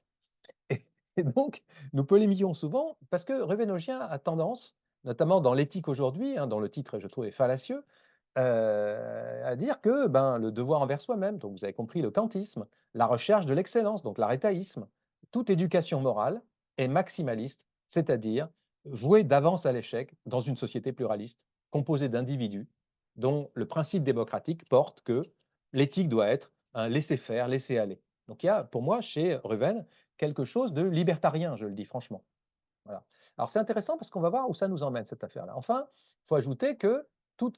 Et et donc nous polémiquions souvent parce que Rubénogien a tendance, notamment dans «L'éthique aujourd'hui», hein, dont le titre je trouve est fallacieux, à dire que, ben, le devoir envers soi-même, donc vous avez compris le kantisme, la recherche de l'excellence, donc l'arétaïsme, toute éducation morale est maximaliste, c'est-à-dire vouée d'avance à l'échec dans une société pluraliste, composée d'individus dont le principe démocratique porte que l'éthique doit être un laisser-faire, laisser-aller. Donc il y a, pour moi, chez Ruben, quelque chose de libertarien, je le dis franchement. Voilà. Alors c'est intéressant parce qu'on va voir où ça nous emmène cette affaire-là. Enfin, il faut ajouter que tout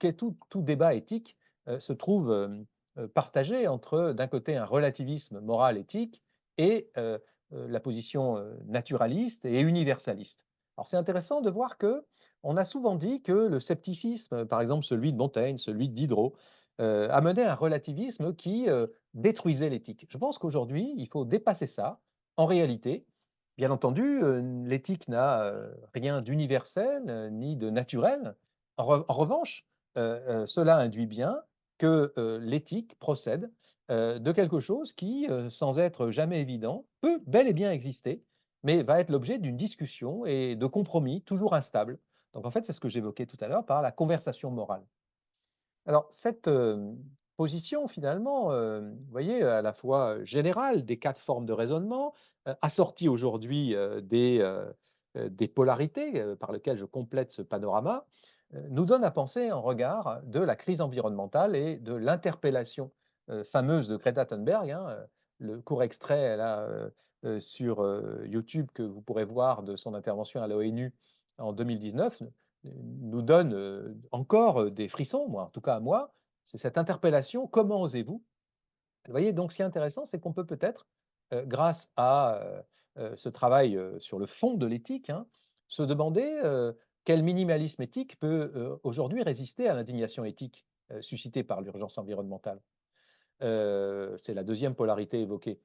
débat éthique se trouve partagé entre d'un côté un relativisme moral éthique et la position naturaliste et universaliste. Alors c'est intéressant de voir que on a souvent dit que le scepticisme, par exemple celui de Montaigne, celui de Diderot, amenait un relativisme qui détruisait l'éthique. Je pense qu'aujourd'hui, il faut dépasser ça. En réalité, bien entendu, l'éthique n'a, rien d'universel, ni de naturel. En revanche, cela induit bien que, l'éthique procède, de quelque chose qui, sans être jamais évident, peut bel et bien exister, mais va être l'objet d'une discussion et de compromis toujours instables. Donc en fait, c'est ce que j'évoquais tout à l'heure par la conversation morale. Alors cette, position finalement, vous voyez, à la fois, générale des 4 formes de raisonnement, assortie aujourd'hui, des polarités, par lesquelles je complète ce panorama, nous donne à penser en regard de la crise environnementale et de l'interpellation, fameuse de Greta Thunberg, hein, le court extrait là, sur, YouTube que vous pourrez voir de son intervention à l'ONU en 2019 nous donne, encore, des frissons, moi, en tout cas à moi, c'est cette interpellation: «Comment osez-vous?» Vous voyez? Donc ce qui est intéressant, c'est qu'on peut peut-être, grâce à, ce travail, sur le fond de l'éthique, hein, se demander, quel minimalisme éthique peut, aujourd'hui résister à l'indignation éthique, suscitée par l'urgence environnementale. C'est la deuxième polarité évoquée.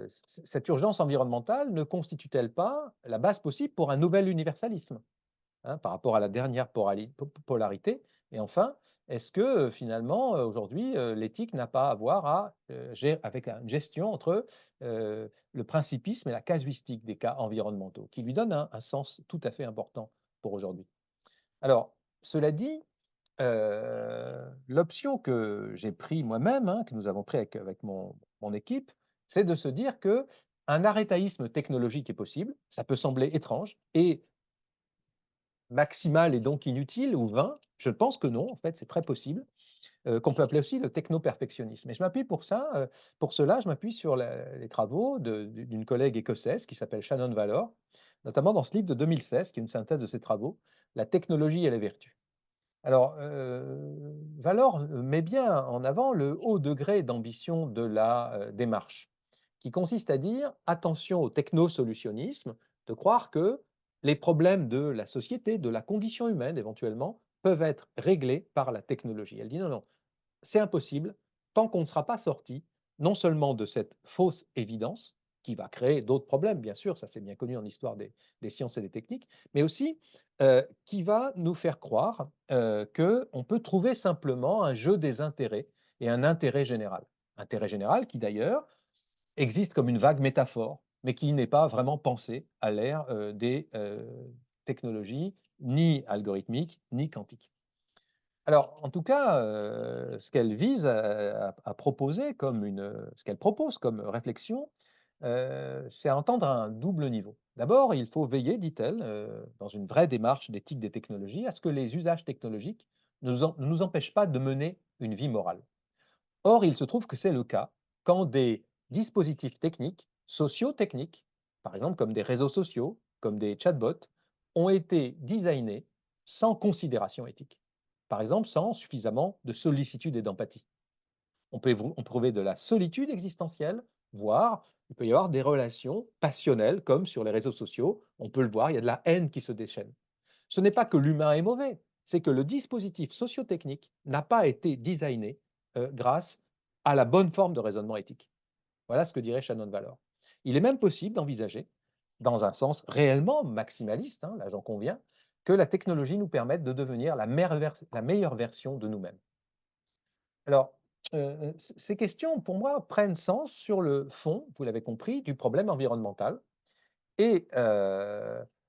Cette urgence environnementale ne constitue-t-elle pas la base possible pour un nouvel universalisme? Hein, par rapport à la dernière polarité. Et enfin, est-ce que finalement, aujourd'hui, l'éthique n'a pas à voir avec une gestion entre le principisme et la casuistique des cas environnementaux, qui lui donne un sens tout à fait important pour aujourd'hui. Alors, cela dit, l'option que j'ai pris moi-même, hein, que nous avons pris avec mon équipe, c'est de se dire que un arrêtaïsme technologique est possible. Ça peut sembler étrange et maximal et donc inutile ou vain? Je pense que non, en fait, c'est très possible, qu'on peut appeler aussi le techno-perfectionnisme et je m'appuie pour ça, pour cela, je m'appuie sur les travaux d'une collègue écossaise qui s'appelle Shannon Valor, notamment dans ce livre de 2016 qui est une synthèse de ses travaux, «La technologie et les vertus». Alors, Valor, met bien en avant le haut degré d'ambition de la, démarche, qui consiste à dire: «Attention au technosolutionnisme», de croire que les problèmes de la société, de la condition humaine éventuellement, peuvent être réglés par la technologie. Elle dit: «Non, non, c'est impossible tant qu'on ne sera pas sorti, non seulement de cette fausse évidence, qui va créer d'autres problèmes, bien sûr, ça c'est bien connu en histoire des sciences et des techniques, mais aussi qui va nous faire croire qu'on peut trouver simplement un jeu des intérêts et un intérêt général. Intérêt général qui d'ailleurs existe comme une vague métaphore, mais qui n'est pas vraiment pensé à l'ère des technologies ni algorithmiques ni quantiques. Alors, en tout cas, ce qu'elle vise à proposer comme ce qu'elle propose comme réflexion, c'est à entendre à un double niveau. D'abord, il faut veiller, dit-elle, dans une vraie démarche d'éthique des technologies, à ce que les usages technologiques ne nous empêchent pas de mener une vie morale. Or, il se trouve que c'est le cas quand des dispositifs techniques, socio-techniques, par exemple comme des réseaux sociaux, comme des chatbots, ont été designés sans considération éthique. Par exemple, sans suffisamment de sollicitude et d'empathie. On peut trouver de la solitude existentielle, voire il peut y avoir des relations passionnelles, comme sur les réseaux sociaux, on peut le voir, il y a de la haine qui se déchaîne. Ce n'est pas que l'humain est mauvais, c'est que le dispositif sociotechnique n'a pas été designé grâce à la bonne forme de raisonnement éthique. Voilà ce que dirait Shannon Valor. Il est même possible d'envisager, dans un sens réellement maximaliste, hein, là j'en conviens, que la technologie nous permette de devenir la meilleure version de nous-mêmes. Alors, ces questions, pour moi, prennent sens sur le fond, vous l'avez compris, du problème environnemental. Et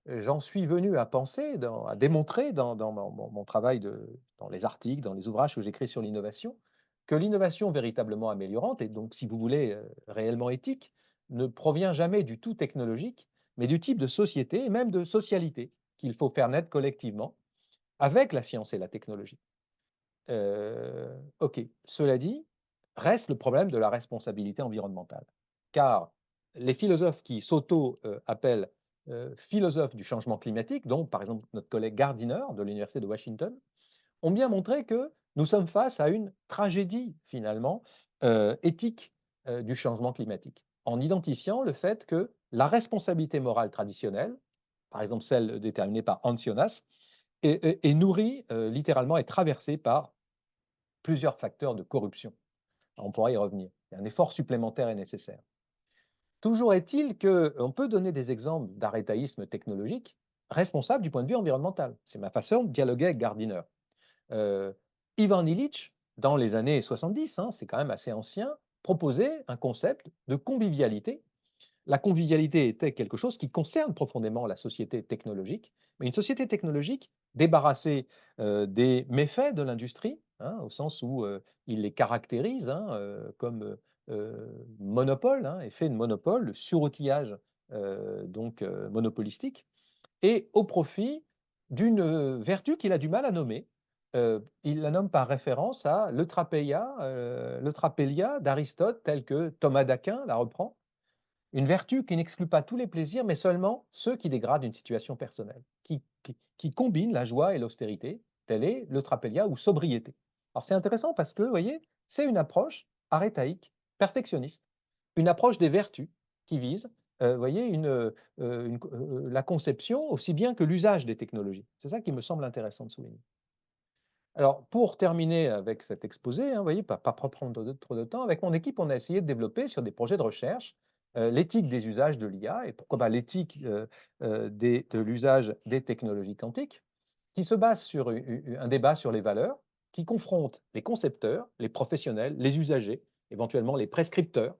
j'en suis venu à penser, à démontrer dans mon travail dans les articles, dans les ouvrages que j'écris sur l'innovation, que l'innovation véritablement améliorante et donc, si vous voulez, réellement éthique, ne provient jamais du tout technologique, mais du type de société et même de socialité qu'il faut faire naître collectivement avec la science et la technologie. OK. Cela dit, reste le problème de la responsabilité environnementale. Car les philosophes qui appellent, philosophes du changement climatique, dont par exemple notre collègue Gardiner de l'université de Washington, ont bien montré que nous sommes face à une tragédie finalement, éthique, du changement climatique. En identifiant le fait que la responsabilité morale traditionnelle, par exemple celle déterminée par Hans Jonas, est nourrie, littéralement et traversée par plusieurs facteurs de corruption. On pourra y revenir. Un effort supplémentaire est nécessaire. Toujours est-il qu'on peut donner des exemples d'arrêtaïsme technologique responsable du point de vue environnemental. C'est ma façon de dialoguer avec Gardiner. Euh, Ivan Illich, dans les années 70, hein, c'est quand même assez ancien, proposait un concept de convivialité. La convivialité était quelque chose qui concerne profondément la société technologique, mais une société technologique débarrassée des méfaits de l'industrie, hein, au sens où il les caractérise hein, comme monopole, hein, effet de monopole, le suroutillage monopolistique, et au profit d'une vertu qu'il a du mal à nommer. Il la nomme par référence à l'eutrapelia d'Aristote, tel que Thomas d'Aquin la reprend, une vertu qui n'exclut pas tous les plaisirs, mais seulement ceux qui dégradent une situation personnelle, qui combine la joie et l'austérité, tel est le trapélia ou sobriété. Alors c'est intéressant parce que, vous voyez, c'est une approche arétaïque, perfectionniste, une approche des vertus qui vise, vous voyez, la conception aussi bien que l'usage des technologies. C'est ça qui me semble intéressant de souligner. Alors, pour terminer avec cet exposé, hein, vous voyez, pas prendre trop de temps, avec mon équipe, on a essayé de développer sur des projets de recherche l'éthique des usages de l'IA et pourquoi pas l'éthique de l'usage des technologies quantiques, qui se base sur un débat sur les valeurs, qui confronte les concepteurs, les professionnels, les usagers, éventuellement les prescripteurs,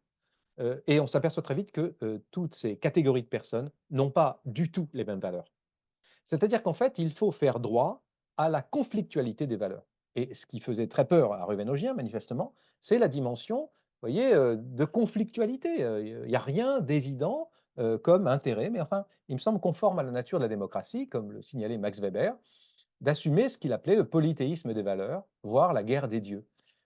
et on s'aperçoit très vite que toutes ces catégories de personnes n'ont pas du tout les mêmes valeurs. C'est-à-dire qu'en fait, il faut faire droit à la conflictualité des valeurs. Et ce qui faisait très peur à Ruvén-Augien, manifestement, c'est la dimension, vous voyez, de conflictualité. Il n'y a rien d'évident comme intérêt, mais enfin, il me semble conforme à la nature de la démocratie, comme le signalait Max Weber, d'assumer ce qu'il appelait le polythéisme des valeurs, voire la guerre des dieux.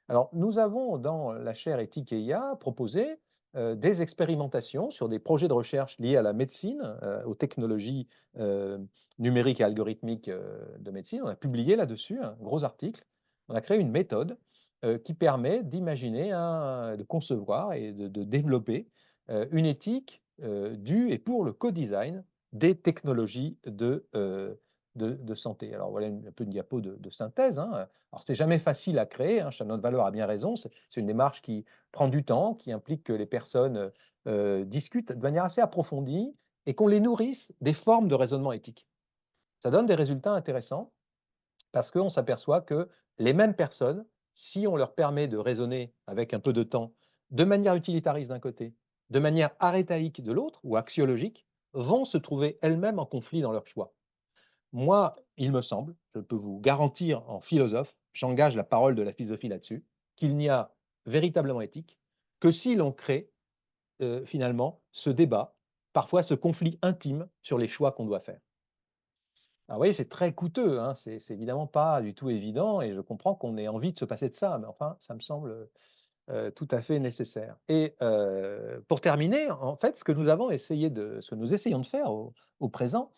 Alors, nous avons dans la chaire éthique et IA proposé des expérimentations sur des projets de recherche liés à la médecine, aux technologies euh, numériques et algorithmiques de médecine. On a publié là-dessus un gros article. On a créé une méthode qui permet d'imaginer, de concevoir et de développer une éthique du et pour le co-design des technologies de santé. Alors voilà un peu une diapo de synthèse. Hein. Alors c'est jamais facile à créer, hein. Shannon Valor a bien raison, c'est une démarche qui prend du temps, qui implique que les personnes discutent de manière assez approfondie et qu'on les nourrisse des formes de raisonnement éthique. Ça donne des résultats intéressants parce qu'on s'aperçoit que les mêmes personnes, si on leur permet de raisonner avec un peu de temps, de manière utilitariste d'un côté, de manière arétaïque de l'autre, ou axiologique, vont se trouver elles-mêmes en conflit dans leur choix. Moi, il me semble, je peux vous garantir en philosophe, j'engage la parole de la philosophie là-dessus, qu'il n'y a véritablement éthique que si l'on crée finalement ce débat, parfois ce conflit intime sur les choix qu'on doit faire. Alors, vous voyez, c'est très coûteux, hein, c'est évidemment pas du tout évident et je comprends qu'on ait envie de se passer de ça, mais enfin, ça me semble tout à fait nécessaire. Et pour terminer, en fait, ce que nous essayons de faire au présent,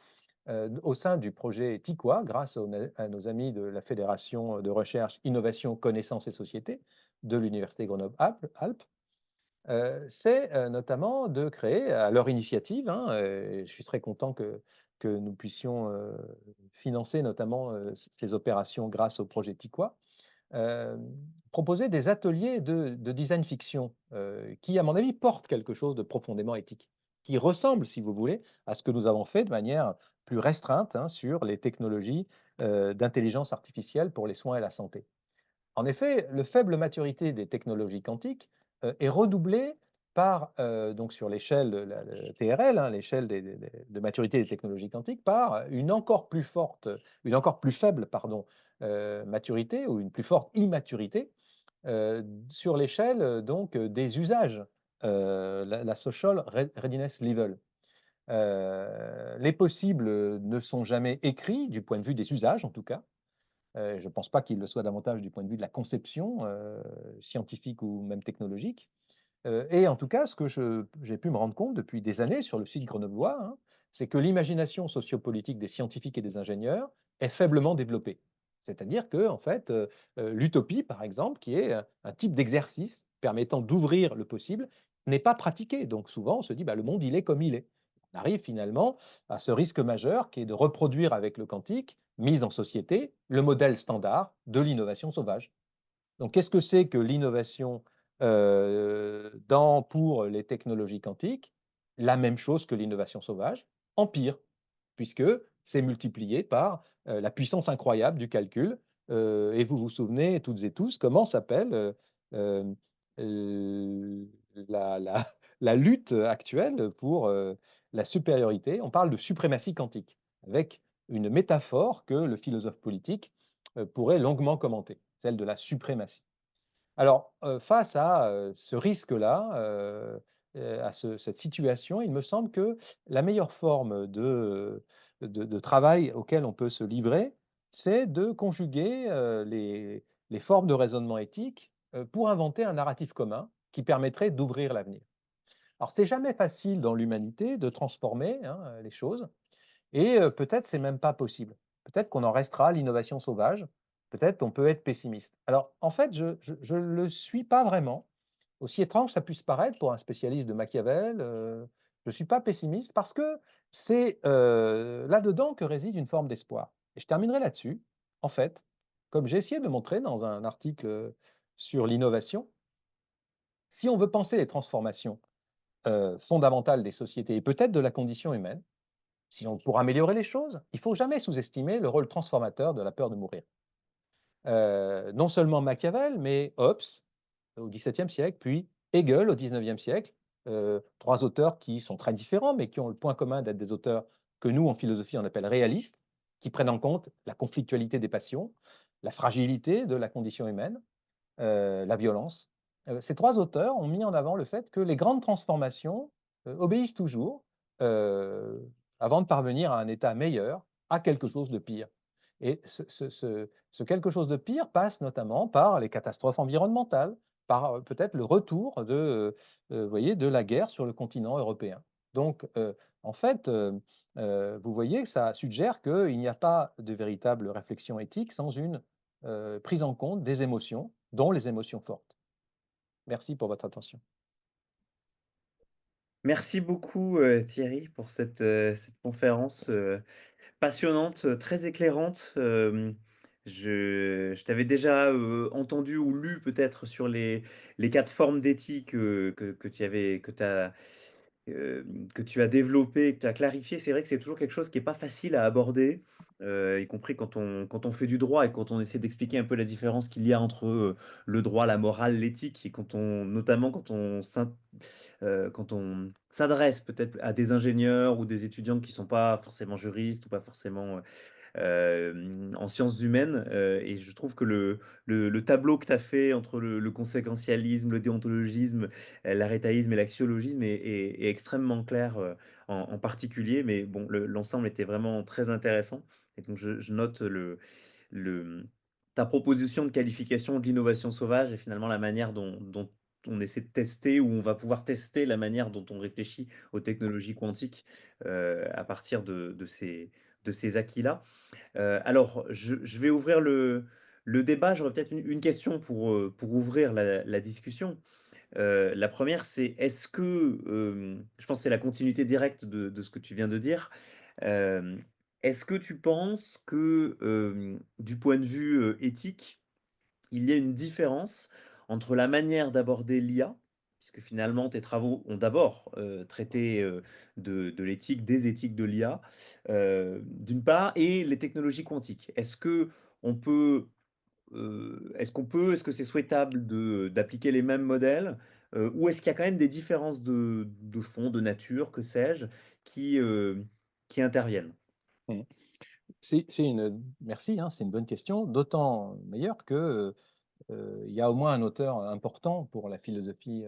au sein du projet TIQUA, grâce à nos amis de la Fédération de recherche, innovation, connaissance et société de l'Université Grenoble-Alpes, c'est notamment de créer, à leur initiative, hein, et je suis très content que nous puissions financer notamment ces opérations grâce au projet TIQUA, proposer des ateliers de design fiction, qui, à mon avis, portent quelque chose de profondément éthique, qui ressemble, si vous voulez, à ce que nous avons fait de manière plus restreinte, hein, sur les technologies, d'intelligence artificielle pour les soins et la santé. En effet, le faible maturité des technologies quantiques, est redoublée par, donc sur l'échelle de la TRL, hein, l'échelle de maturité des technologies quantiques, par une encore plus faible, pardon, maturité ou une plus forte immaturité, sur l'échelle, donc, des usages, la social readiness level. Les possibles, ne sont jamais écrits du point de vue des usages en tout cas. Je ne pense pas qu'il le soit davantage du point de vue de la conception, scientifique ou même technologique. Et en tout cas, ce que j'ai pu me rendre compte depuis des années sur le site grenoblois, hein, c'est que l'imagination sociopolitique des scientifiques et des ingénieurs est faiblement développée. C'est-à-dire que, en fait, l'utopie, par exemple, qui est un type d'exercice permettant d'ouvrir le possible, n'est pas pratiqué. Donc souvent, on se dit: «Bah, le monde, il est comme il est». On arrive finalement à ce risque majeur qui est de reproduire avec le quantique, mis en société, le modèle standard de l'innovation sauvage. Donc, qu'est-ce que c'est que l'innovation pour les technologies quantiques? La même chose que l'innovation sauvage, en pire, puisque c'est multiplié par la puissance incroyable du calcul. Et vous vous souvenez toutes et tous comment s'appelle euh, euh, la la lutte actuelle pour la supériorité. On parle de suprématie quantique, avec une métaphore que le philosophe politique pourrait longuement commenter, celle de la suprématie. Alors, face à, ce risque-là, à cette situation, il me semble que la meilleure forme de travail auquel on peut se livrer, c'est de conjuguer, les formes de raisonnement éthique, pour inventer un narratif commun qui permettrait d'ouvrir l'avenir. Alors, c'est jamais facile dans l'humanité de transformer, hein, les choses. Et peut-être c'est même pas possible. Peut-être qu'on en restera à l'innovation sauvage, peut-être on peut être pessimiste. Alors en fait, je le suis pas vraiment, aussi étrange ça puisse paraître pour un spécialiste de Machiavel, je suis pas pessimiste parce que c'est, là-dedans que réside une forme d'espoir. Et je terminerai là-dessus. En fait, comme j'ai essayé de montrer dans un article, sur l'innovation, si on veut penser les transformations, fondamentales des sociétés et peut-être de la condition humaine, si on pour améliorer les choses, il faut jamais sous-estimer le rôle transformateur de la peur de mourir. Non seulement Machiavel, mais Hobbes au XVIIe siècle, puis Hegel au XIXe siècle, 3 auteurs qui sont très différents, mais qui ont le point commun d'être des auteurs que nous, en philosophie, on appelle réalistes, qui prennent en compte la conflictualité des passions, la fragilité de la condition humaine, la violence. Ces 3 auteurs ont mis en avant le fait que les grandes transformations, obéissent toujours, heu, avant de parvenir à un état meilleur, à quelque chose de pire. Et ce quelque chose de pire passe notamment par les catastrophes environnementales, par, peut-être le retour de, vous voyez, de la guerre sur le continent européen. Donc, en fait, vous voyez que ça suggère qu'il n'y a pas de véritable réflexion éthique sans une, prise en compte des émotions, dont les émotions fortes. Merci pour votre attention. Merci beaucoup, Thierry pour cette conférence, passionnante, très éclairante. Je t'avais déjà, entendu ou lu peut-être sur les 4 formes d'éthique, que tu avais que tu as développé, que tu as clarifié. C'est vrai que c'est toujours quelque chose qui est pas facile à aborder, y compris quand on fait du droit et quand on essaie d'expliquer un peu la différence qu'il y a entre, le droit, la morale, l'éthique et notamment quand on s'adresse peut-être à des ingénieurs ou des étudiants qui sont pas forcément juristes ou pas forcément, en sciences humaines, et je trouve que le tableau que tu as fait entre le conséquentialisme, le déontologisme, l'arhétaïsme et l'axiologisme est extrêmement clair, en particulier. Mais bon, l'ensemble était vraiment très intéressant et donc je note le ta proposition de qualification de l'innovation sauvage et finalement la manière dont on essaie de tester ou on va pouvoir tester la manière dont on réfléchit aux technologies quantiques, à partir de ces acquis-là. Alors, je vais ouvrir le débat. J'aurais peut-être une question pour ouvrir la discussion. La première, c'est est-ce que, je pense que c'est la continuité directe de ce que tu viens de dire. Hem, Est-ce que tu penses que, du point de vue, éthique, il y a une différence entre la manière d'aborder l'IA, puisque finalement tes travaux ont d'abord, traité, de l'éthique, des éthiques de l'IA, d'une part et les technologies quantiques. Est-ce que c'est souhaitable d'appliquer les mêmes modèles, ou est-ce qu'il y a quand même des différences de fond, de nature, que sais-je, qui, qui interviennent? Mmh. C'est une merci, hein, c'est une bonne question, d'autant meilleure que, il y a au moins un auteur important pour la philosophie,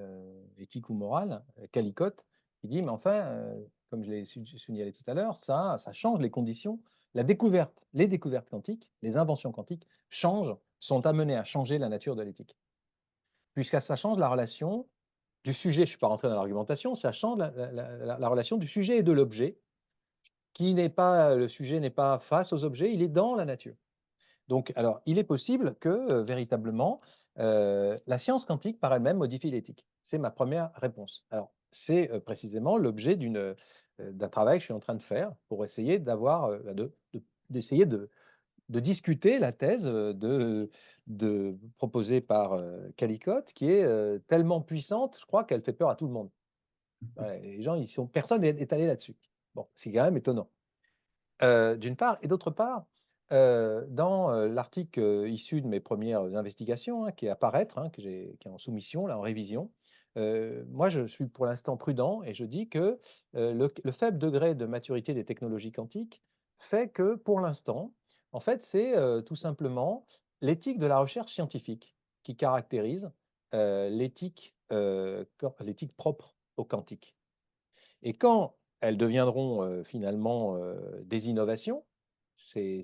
éthique ou morale, Calicot, qui dit: «Mais enfin, comme je l'ai signalé tout à l'heure, ça change les conditions. Les découvertes quantiques, les inventions quantiques changent, sont amenées à changer la nature de l'éthique. Puisque ça change la relation du sujet», je ne suis pas rentré dans l'argumentation, «ça change la relation du sujet et de l'objet, qui n'est pas le sujet n'est pas face aux objets, il est dans la nature». Donc, alors, il est possible que, véritablement, la science quantique par elle-même modifie l'éthique. C'est ma première réponse. Alors, c'est, précisément l'objet d'un travail que je suis en train de faire pour essayer d'avoir, d'essayer de discuter la thèse, proposée par, Calicot, qui est, tellement puissante, je crois qu'elle fait peur à tout le monde. Ouais, les gens, personne n'est allé là-dessus. Bon, c'est quand même étonnant. D'une part et d'autre part, dans, l'article, issu de mes premières investigations, hein, qui est à paraître, hein, qui est en soumission, là, en révision, moi, je suis pour l'instant prudent et je dis que, le faible degré de maturité des technologies quantiques fait que, pour l'instant, en fait, c'est, tout simplement l'éthique de la recherche scientifique qui caractérise, l'éthique propre au quantique. Et quand elles deviendront, finalement, des innovations, ces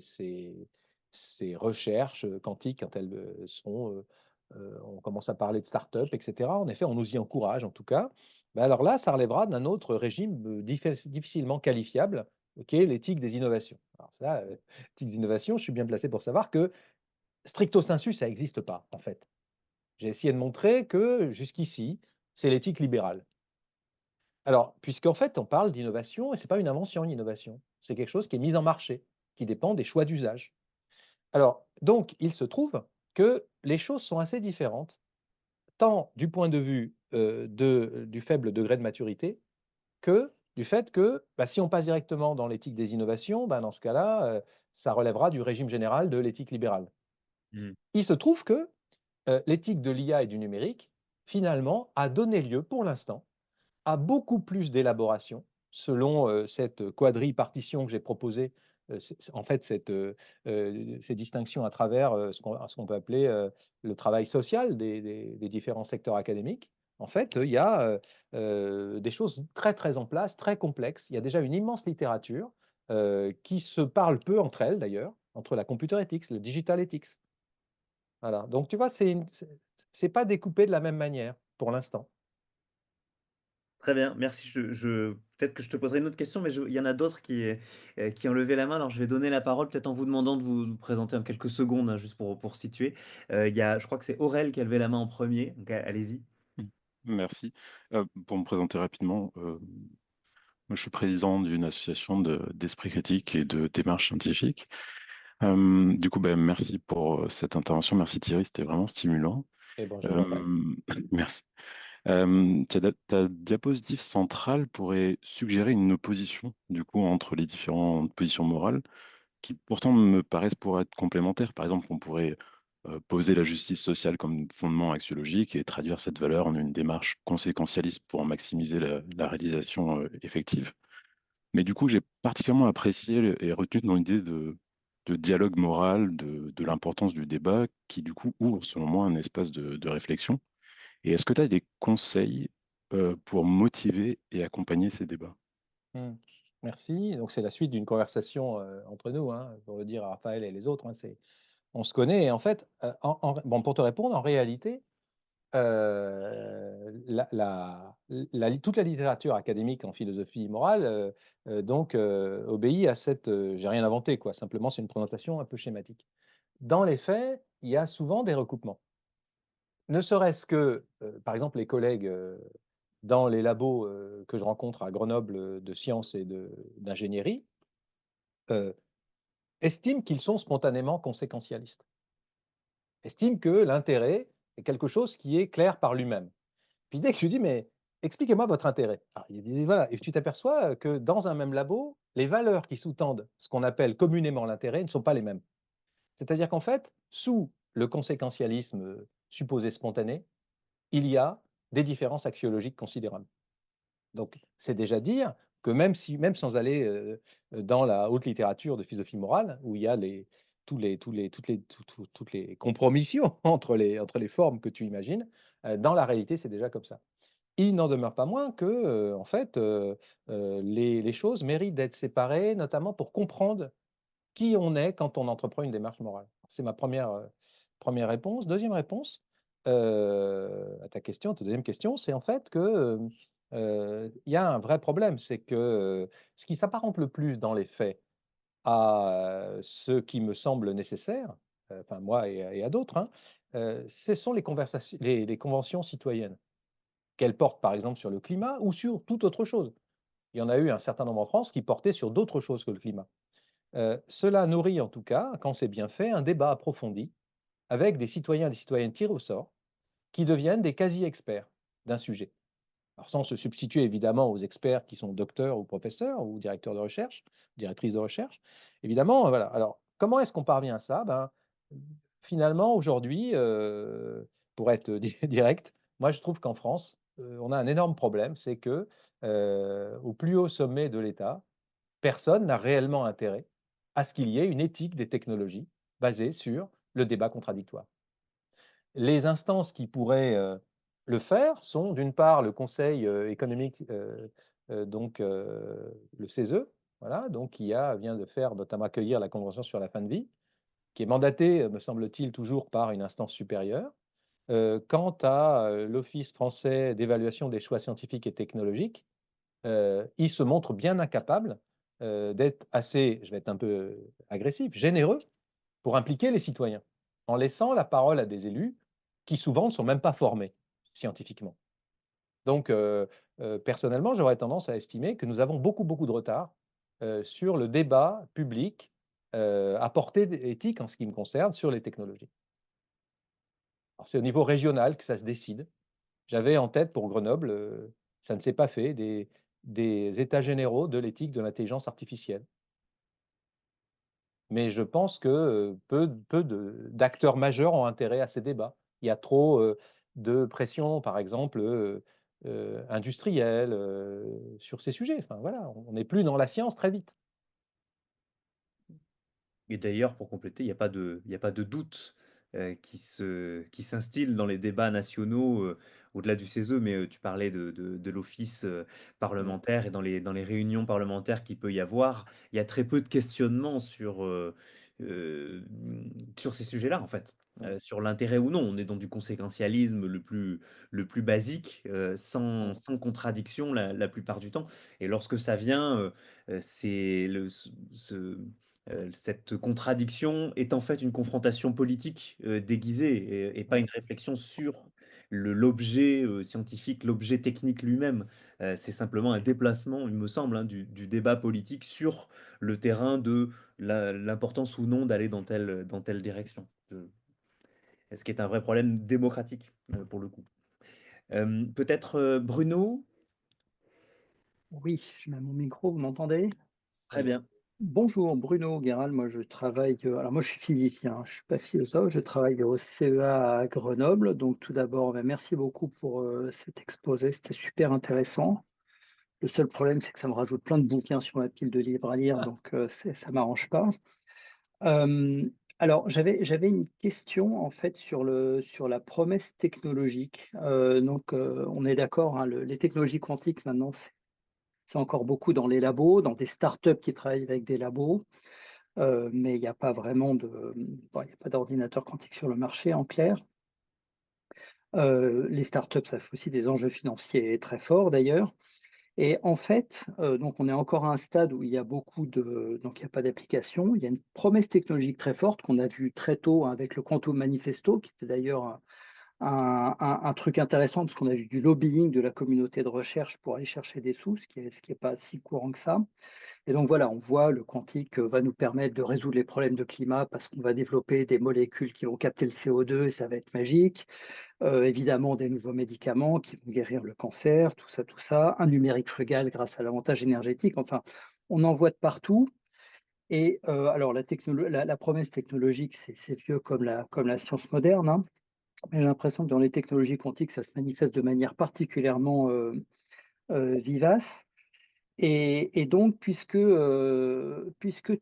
ces recherches, quantiques, quand elles, on commence à parler de start-up et cetera. En effet, on nous y encourage en tout cas. Bah, alors là, ça relèvera d'un autre régime, difficilement qualifiable, qui est l'éthique des innovations. Alors ça, l'éthique des innovations, je suis bien placé pour savoir que stricto sensu, ça n'existe pas, en fait. J'ai essayé de montrer que jusqu'ici, c'est l'éthique libérale. Alors, puisqu'en fait, on parle d'innovation et c'est pas une invention, une innovation. C'est quelque chose qui est mis en marché, qui dépend des choix d'usage. Alors, donc, il se trouve que les choses sont assez différentes, tant du point de vue, du faible degré de maturité que du fait que, bah, si on passe directement dans l'éthique des innovations, bah, dans ce cas-là, ça relèvera du régime général de l'éthique libérale. Mmh. Il se trouve que, l'éthique de l'IA et du numérique, finalement, a donné lieu, pour l'instant, a beaucoup plus d'élaboration selon, cette quadripartition que j'ai proposée, en fait ces distinctions à travers, ce qu'on peut appeler, le travail social des différents secteurs académiques. En fait, il y a, des choses très, très en place, très complexes. Il y a déjà une immense littérature, qui se parle peu entre elles d'ailleurs, entre la computer ethics, le digital ethics. Voilà, donc tu vois, c'est pas découpé de la même manière pour l'instant. Très bien, merci. Peut-être que je te poserai une autre question, mais il y en a d'autres qui ont levé la main. Alors je vais donner la parole peut-être en vous demandant de vous présenter en quelques secondes, hein, juste pour situer. Je crois que c'est Aurel qui a levé la main en premier, donc allez-y. Mmh. Merci. Pour me présenter rapidement, moi je suis président d'une association d'esprit critique et de démarche scientifique. Du coup, bah, merci pour, cette intervention. Merci Thierry, c'était vraiment stimulant. Et bonjour Raphaël. Hem, merci. Ta diapositive centrale pourrait suggérer une opposition, du coup, entre les différentes positions morales qui pourtant me paraissent pour être complémentaires. Par exemple, on pourrait poser la justice sociale comme fondement axiologique et traduire cette valeur en une démarche conséquentialiste pour en maximiser la réalisation effective. Mais du coup, j'ai particulièrement apprécié et retenu ton idée de dialogue moral, de l'importance du débat, qui du coup ouvre, selon moi, un espace de réflexion. Et est-ce que tu as des conseils pour motiver et accompagner ces débats? Mmh. Merci. Donc c'est la suite d'une conversation, entre nous, hein, pour le dire à Raphaël et les autres, hein, on se connaît et en fait, bon, pour te répondre, en réalité, toute la littérature académique en philosophie morale, donc obéit à cette, j'ai rien inventé quoi, simplement c'est une présentation un peu schématique. Dans les faits, il y a souvent des recoupements. Ne serait-ce que, par exemple, les collègues, dans les labos, que je rencontre à Grenoble, de sciences et d'ingénierie, heu, estiment qu'ils sont spontanément conséquentialistes. estime que l'intérêt est quelque chose qui est clair par lui-même. Puis dès que je lui dis: «Mais expliquez-moi votre intérêt». Alors il dit: «Voilà» et tu t'aperçois, que dans un même labo, les valeurs qui sous-tendent ce qu'on appelle communément l'intérêt ne sont pas les mêmes. C'est-à-dire qu'en fait, sous le conséquentialisme, supposé spontané, il y a des différences axiologiques considérables. Donc c'est déjà dire que même sans aller, dans la haute littérature de philosophie morale, où il y a toutes les compromissions entre les formes que tu imagines, dans la réalité, c'est déjà comme ça. Il n'en demeure pas moins que, en fait, les choses méritent d'être séparées, notamment pour comprendre qui on est quand on entreprend une démarche morale. C'est ma première réponse. Deuxième réponse, à ta deuxième question, c'est en fait que, il y a un vrai problème. C'est que, ce qui s'apparente le plus dans les faits à, ce qui me semble nécessaire, enfin moi et à d'autres, hein, ce sont les conventions citoyennes, qu'elles portent par exemple sur le climat ou sur toute autre chose. Il y en a eu un certain nombre en France qui portaient sur d'autres choses que le climat. Cela nourrit en tout cas, quand c'est bien fait, un débat approfondi avec des citoyens et des citoyennes tirés au sort qui deviennent des quasi-experts d'un sujet. Alors sans se substituer évidemment aux experts qui sont docteurs ou professeurs ou directeurs de recherche, directrices de recherche. Évidemment, voilà. Alors, comment est-ce qu'on parvient à ça? Ben, finalement, aujourd'hui, pour être direct, moi je trouve qu'en France, on a un énorme problème, c'est que, au plus haut sommet de l'État, personne n'a réellement intérêt à ce qu'il y ait une éthique des technologies basée sur le débat contradictoire. Les instances qui pourraient le faire sont d'une part le Conseil économique, donc le CESE, voilà, donc vient de faire notamment accueillir la Convention sur la fin de vie, qui est mandaté, me semble-t-il, toujours par une instance supérieure. Quant à l'Office français d'évaluation des choix scientifiques et technologiques, il se montre bien incapable d'être assez, je vais être un peu agressif, généreux pour impliquer les citoyens, en laissant la parole à des élus qui souvent ne sont même pas formés scientifiquement. Donc, personnellement, j'aurais tendance à estimer que nous avons beaucoup, beaucoup de retard sur le débat public à portée éthique en ce qui me concerne sur les technologies. Alors, c'est au niveau régional que ça se décide. J'avais en tête pour Grenoble, ça ne s'est pas fait, des états généraux de l'éthique de l'intelligence artificielle. Mais je pense que, d'acteurs majeurs ont intérêt à ces débats. Il y a trop, de pression, par exemple, industrielle, sur ces sujets. Enfin voilà, on n'est plus dans la science très vite. Et d'ailleurs, pour compléter, il y a pas de doute qui s'instille dans les débats nationaux, au-delà du CESE, mais tu parlais de l'office Mmh. parlementaire et dans les réunions parlementaires qu'il peut y avoir, il y a très peu de questionnements euh, sur ces sujets-là, en fait. Mmh. Sur l'intérêt ou non, on est dans du conséquentialisme le plus basique, Mmh. sans contradiction la plupart du temps. Et lorsque ça vient, c'est cette contradiction est en fait une confrontation politique déguisée et pas Mmh. une réflexion sur l'objet scientifique, l'objet technique lui-même. C'est simplement un déplacement, il me semble, hein, du débat politique sur le terrain de l'importance ou non d'aller dans telle direction. Ce qui est un vrai problème démocratique pour le coup. Peut-être Bruno? Oui, je mets mon micro, vous m'entendez? Très bien. Bonjour, Bruno Guéral. Moi, je travaille, alors moi, je suis physicien, hein, je suis pas philosophe, je travaille au CEA à Grenoble. Donc, tout d'abord, merci beaucoup pour cet exposé, c'était super intéressant. Le seul problème, c'est que ça me rajoute plein de bouquins sur ma pile de livres à lire, donc ça m'arrange pas. Euh, alors, j'avais une question en fait sur la promesse technologique. On est d'accord, hein, les technologies quantiques maintenant, c'est encore beaucoup dans les labos, dans des startups qui travaillent avec des labos, mais il n'y a pas vraiment bon, il y a pas d'ordinateur quantique sur le marché en clair. Les startups, ça fait aussi des enjeux financiers très forts d'ailleurs. Et en fait, donc on est encore à un stade où il y a donc il n'y a pas d'application. Il y a une promesse technologique très forte qu'on a vue très tôt, hein, avec le Quantum Manifesto, qui était d'ailleurs un truc intéressant, parce qu'on a vu du lobbying de la communauté de recherche pour aller chercher des sous, ce qui est pas si courant que ça. Et donc voilà, on voit le quantique va nous permettre de résoudre les problèmes de climat parce qu'on va développer des molécules qui vont capter le CO2 et ça va être magique. Évidemment, des nouveaux médicaments qui vont guérir le cancer, tout ça, tout ça. Un numérique frugal grâce à l'avantage énergétique. Enfin, on en voit de partout. Et alors, la promesse technologique, c'est vieux comme la science moderne, hein. Mais j'ai l'impression que dans les technologies quantiques, ça se manifeste de manière particulièrement vivace. Et donc, puisque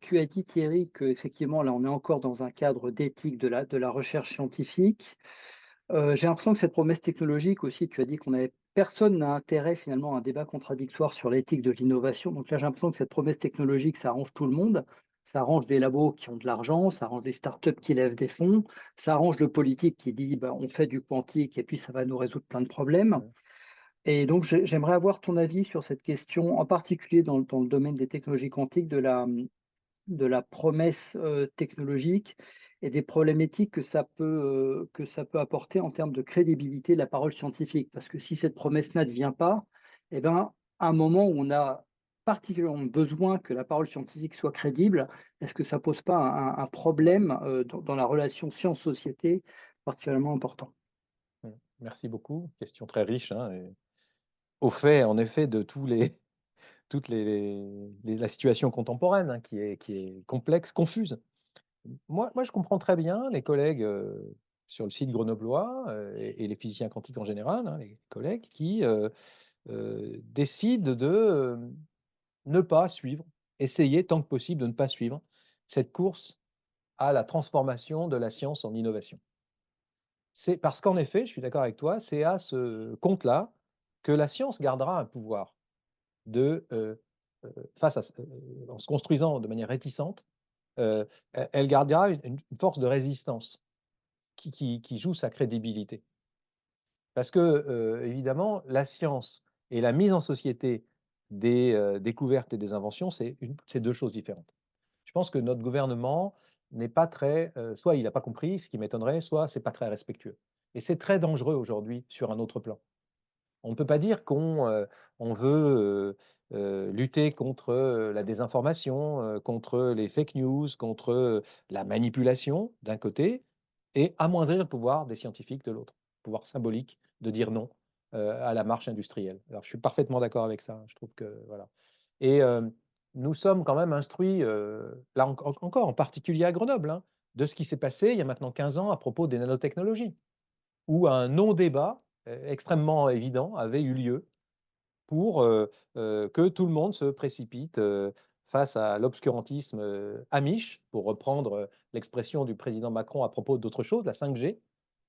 tu as dit, Thierry, qu'effectivement, là, on est encore dans un cadre d'éthique de la recherche scientifique, j'ai l'impression que cette promesse technologique aussi, tu as dit personne n'a intérêt finalement à un débat contradictoire sur l'éthique de l'innovation. Donc là, j'ai l'impression que cette promesse technologique, ça arrange tout le monde. Ça arrange les labos qui ont de l'argent, ça arrange les startups qui lèvent des fonds, ça arrange le politique qui dit bah, on fait du quantique et puis ça va nous résoudre plein de problèmes. Ouais. Et donc, j'aimerais avoir ton avis sur cette question, en particulier dans le domaine des technologies quantiques, de la promesse technologique et des problèmes éthiques que ça peut apporter en termes de crédibilité de la parole scientifique. Parce que si cette promesse n'advient pas, eh ben, à un moment où on a particulièrement besoin que la parole scientifique soit crédible, est-ce que ça pose pas un problème dans la relation science-société particulièrement important? Merci beaucoup. Question très riche, hein, et au fait, en effet, de toutes la situation contemporaine, hein, qui est complexe, confuse. Moi, je comprends très bien les collègues sur le site grenoblois et les physiciens quantiques en général, hein, les collègues qui décident de ne pas suivre, essayer tant que possible de ne pas suivre cette course à la transformation de la science en innovation. C'est parce qu'en effet, je suis d'accord avec toi, c'est à ce compte-là que la science gardera un pouvoir de, face à en se construisant de manière réticente, elle gardera une force de résistance qui joue sa crédibilité. Parce que, évidemment, la science et la mise en société des découvertes et des inventions, c'est 2 choses différentes. Je pense que notre gouvernement n'est pas très, soit il n'a pas compris, ce qui m'étonnerait, soit c'est pas très respectueux. Et c'est très dangereux aujourd'hui sur un autre plan. On ne peut pas dire on veut lutter contre la désinformation, contre les fake news, contre la manipulation d'un côté, et amoindrir le pouvoir des scientifiques de l'autre, le pouvoir symbolique de dire non à la marche industrielle. Alors je suis parfaitement d'accord avec ça. Je trouve que voilà. Et nous sommes quand même instruits, là encore, en particulier à Grenoble, hein, de ce qui s'est passé il y a maintenant 15 ans à propos des nanotechnologies, où un non-débat extrêmement évident avait eu lieu pour que tout le monde se précipite face à l'obscurantisme amiche, pour reprendre l'expression du président Macron à propos d'autre chose, la 5G.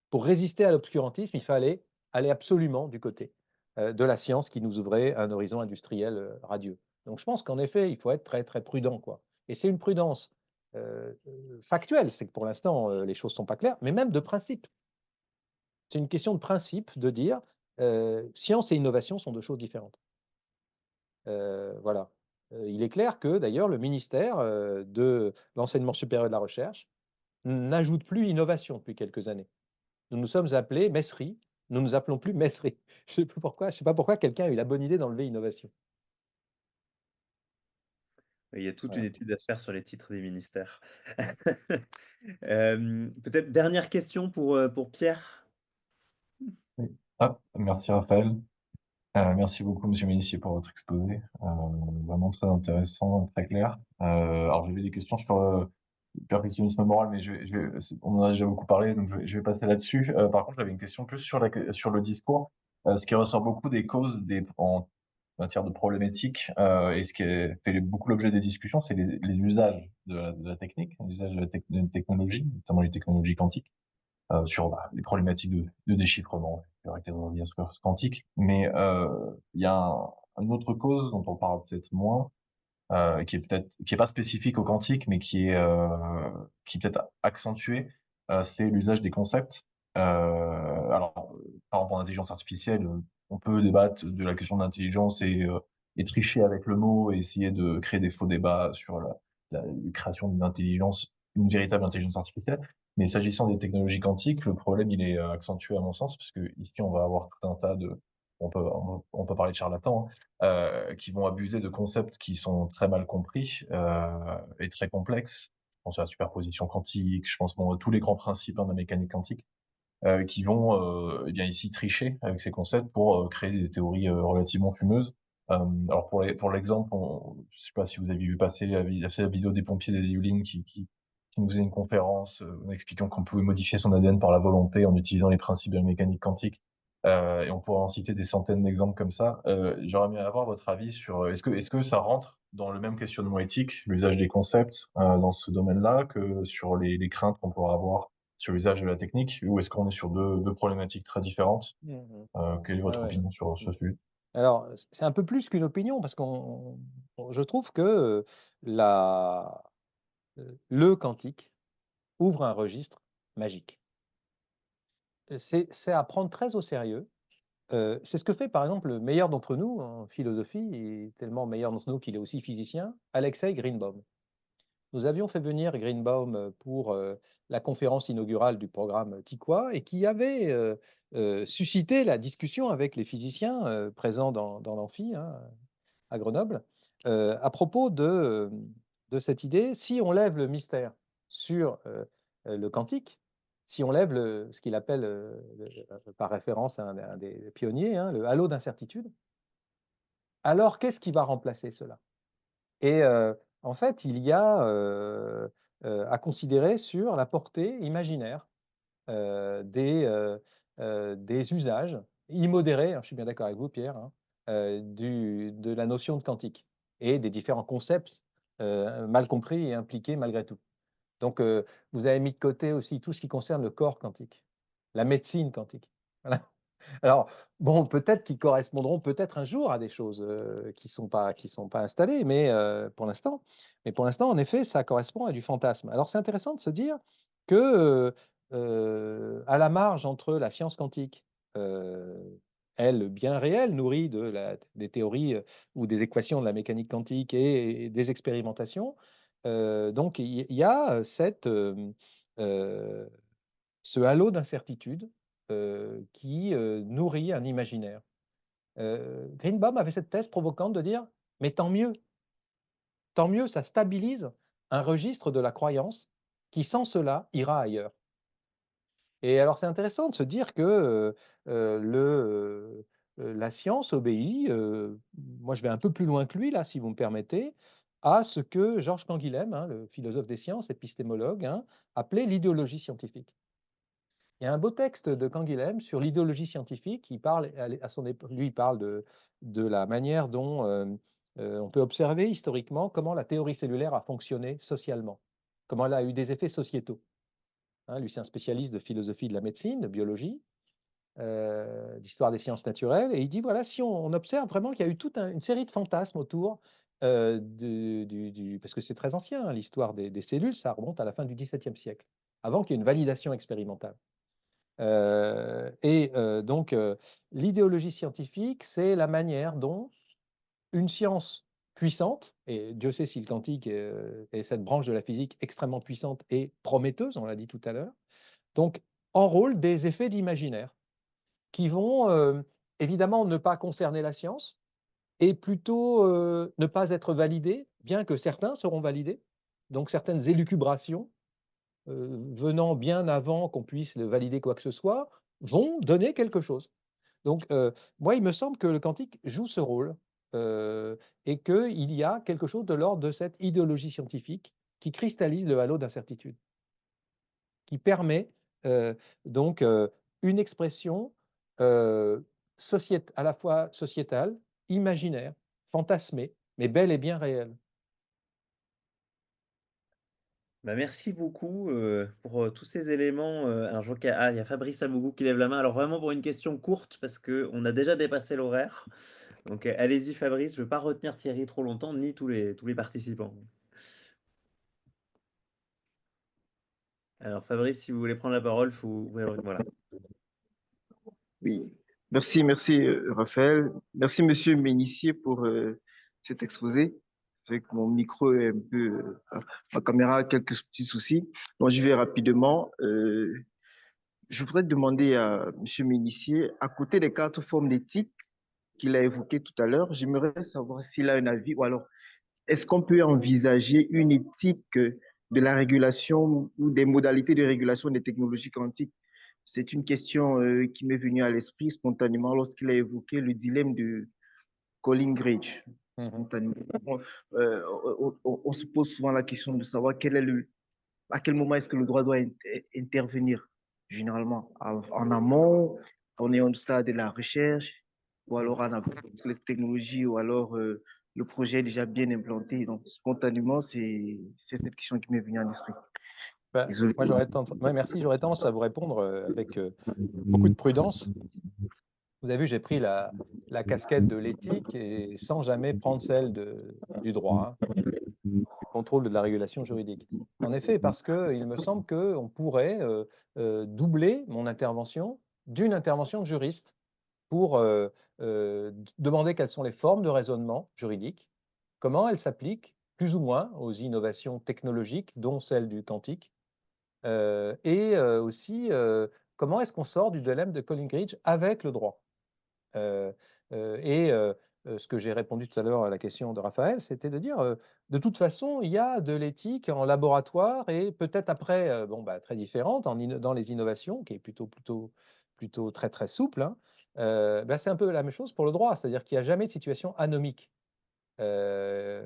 Pour résister à l'obscurantisme, il fallait aller absolument du côté de la science qui nous ouvrait un horizon industriel radieux. Donc je pense qu'en effet, il faut être très très prudent, quoi. Et c'est une prudence factuelle, c'est que pour l'instant les choses sont pas claires, mais même de principe. C'est une question de principe de dire science et innovation sont 2 choses différentes. Voilà. Il est clair que d'ailleurs le ministère de l'enseignement supérieur et de la recherche n'ajoute plus innovation depuis quelques années. Nous nous sommes appelés MESRI, nous nous appelons plus MESRI. Je sais pas pourquoi quelqu'un a eu la bonne idée d'enlever innovation. Il y a toute une Voilà. étude à faire sur les titres des ministères. Peut-être dernière question pour Pierre. Oui. Ah, merci Raphaël. Merci beaucoup, Monsieur Ménissier, pour votre exposé. Vraiment très intéressant, très clair. Alors, j'avais des questions sur le perfectionnisme moral, mais on en a déjà beaucoup parlé, donc je vais passer là-dessus. Par contre, j'avais une question plus sur sur le discours. Ce qui ressort beaucoup des causes en matière de problématiques, et ce qui fait beaucoup l'objet des discussions, c'est les usages de la technique, les usages de la technologie, notamment les technologies quantiques sur les problématiques de déchiffrement avec les ordinateurs quantiques. Mais il y a une autre cause dont on parle peut-être moins, qui est pas spécifique au quantique, mais qui est peut-être accentuée, c'est l'usage des concepts. Alors, par exemple, en intelligence artificielle, on peut débattre de la question de l'intelligence et tricher avec le mot et essayer de créer des faux débats sur la création d'une intelligence, une véritable intelligence artificielle. Mais s'agissant des technologies quantiques, le problème, il est accentué à mon sens, parce que ici, on va avoir tout un tas on peut parler de charlatans, hein, qui vont abuser de concepts qui sont très mal compris et très complexes. Je pense à la superposition quantique, je pense à tous les grands principes, hein, de la mécanique quantique, qui vont eh bien ici tricher avec ces concepts pour créer des théories relativement fumeuses. Alors pour l'exemple, je sais pas si vous avez vu passer la vidéo des pompiers des Yvelines qui nous faisait une conférence en expliquant qu'on pouvait modifier son ADN par la volonté en utilisant les principes de la mécanique quantique. Et on pourrait en citer des centaines d'exemples comme ça. J'aurais aimé avoir votre avis sur est-ce que ça rentre dans le même questionnement éthique, l'usage des concepts dans ce domaine-là, que sur les craintes qu'on pourrait avoir sur l'usage de la technique, ou est-ce qu'on est sur deux problématiques très différentes? Mmh. Quelle est Ouais, votre ouais. opinion sur ce sujet? Alors, c'est un peu plus qu'une opinion parce je trouve que la le quantique ouvre un registre magique. C'est à prendre très au sérieux. C'est ce que fait, par exemple, le meilleur d'entre nous en philosophie, et tellement meilleur d'entre nous qu'il est aussi physicien, Alexei Greenbaum. Nous avions fait venir Greenbaum pour la conférence inaugurale du programme TIQUA et qui avait suscité la discussion avec les physiciens présents dans l'amphi, hein, à Grenoble, à propos de cette idée, si on lève le mystère sur le quantique, si on lève ce qu'il appelle, par référence à un des pionniers, hein, le halo d'incertitude, alors qu'est-ce qui va remplacer cela? Et en fait, il y a à considérer sur la portée imaginaire des usages immodérés, hein, je suis bien d'accord avec vous, Pierre, hein, de la notion de quantique et des différents concepts mal compris et impliqués malgré tout. Donc, vous avez mis de côté aussi tout ce qui concerne le corps quantique, la médecine quantique. Voilà. Alors, bon, peut-être qu'ils correspondront peut-être un jour à des choses qui sont pas installées, mais pour l'instant, en effet, ça correspond à du fantasme. Alors, c'est intéressant de se dire que, à la marge entre la science quantique, euh, elle, bien réelle, nourrie des théories ou des équations de la mécanique quantique et des expérimentations, donc il y a ce halo d'incertitude qui nourrit un imaginaire. Greenbaum avait cette thèse provocante de dire, mais tant mieux, ça stabilise un registre de la croyance qui, sans cela, ira ailleurs. Et alors, c'est intéressant de se dire que la science obéit, moi je vais un peu plus loin que lui, là, si vous me permettez, à ce que Georges Canguilhem, hein, le philosophe des sciences, épistémologue, hein, appelait l'idéologie scientifique. Il y a un beau texte de Canguilhem sur l'idéologie scientifique. Il parle, lui, il parle de la manière dont on peut observer historiquement comment la théorie cellulaire a fonctionné socialement, comment elle a eu des effets sociétaux. Hein, lui, c'est un spécialiste de philosophie de la médecine, de biologie, d'histoire des sciences naturelles. Et il dit, voilà, si on observe vraiment qu'il y a eu toute une série de fantasmes autour, parce que c'est très ancien, hein, l'histoire des cellules, ça remonte à la fin du XVIIe siècle, avant qu'il y ait une validation expérimentale. Donc, l'idéologie scientifique, c'est la manière dont une science puissante, et Dieu sait si le quantique est cette branche de la physique extrêmement puissante et prometteuse, on l'a dit tout à l'heure, donc enrôle des effets d'imaginaire qui vont évidemment ne pas concerner la science et plutôt ne pas être validés, bien que certains seront validés. Donc certaines élucubrations venant bien avant qu'on puisse valider quoi que ce soit, vont donner quelque chose. Donc, moi, il me semble que le quantique joue ce rôle et qu'il y a quelque chose de l'ordre de cette idéologie scientifique qui cristallise le halo d'incertitude, qui permet donc une expression à la fois sociétale, imaginaire, fantasmée, mais bel et bien réelle. Bah, merci beaucoup pour tous ces éléments. Alors, je vois qu'il y a Fabrice Abougou qui lève la main. Alors, vraiment pour une question courte, parce qu'on a déjà dépassé l'horaire. Donc, allez-y, Fabrice. Je ne veux pas retenir Thierry trop longtemps, ni tous les participants. Alors, Fabrice, si vous voulez prendre la parole, voilà. Oui, merci, Raphaël. Merci, Monsieur Ménissier, pour cet exposé. C'est que mon micro est un peu, ma caméra a quelques petits soucis. Donc, je vais rapidement. Je voudrais demander à Monsieur Ménissier, à côté des quatre formes d'éthique qu'il a évoquées tout à l'heure, j'aimerais savoir s'il a un avis ou alors est-ce qu'on peut envisager une éthique de la régulation ou des modalités de régulation des technologies quantiques? C'est une question qui m'est venue à l'esprit spontanément lorsqu'il a évoqué le dilemme de Colin Gage. Spontanément. On se pose souvent la question de savoir à quel moment est-ce que le droit doit intervenir, généralement, en amont, quand on est au stade de la recherche, ou alors en avant, parce que les technologies, ou alors le projet est déjà bien implanté. Donc, spontanément, c'est cette question qui m'est venue à l'esprit. Ben, Désolé. moi, merci, j'aurais tendance à vous répondre avec beaucoup de prudence. Vous avez vu, j'ai pris la casquette de l'éthique et sans jamais prendre celle du droit, hein, du contrôle de la régulation juridique. En effet, parce qu'il me semble qu'on pourrait doubler mon intervention d'une intervention de juriste pour demander quelles sont les formes de raisonnement juridique, comment elles s'appliquent plus ou moins aux innovations technologiques, dont celle du quantique, et aussi comment est-ce qu'on sort du dilemme de Colin Gage avec le droit. Euh, et ce que j'ai répondu tout à l'heure à la question de Raphaël, c'était de dire, de toute façon, il y a de l'éthique en laboratoire et peut-être après, bon, bah, très différente dans les innovations, qui est plutôt très très souple, hein. Bah, c'est un peu la même chose pour le droit, c'est-à-dire qu'il n'y a jamais de situation anomique. Euh,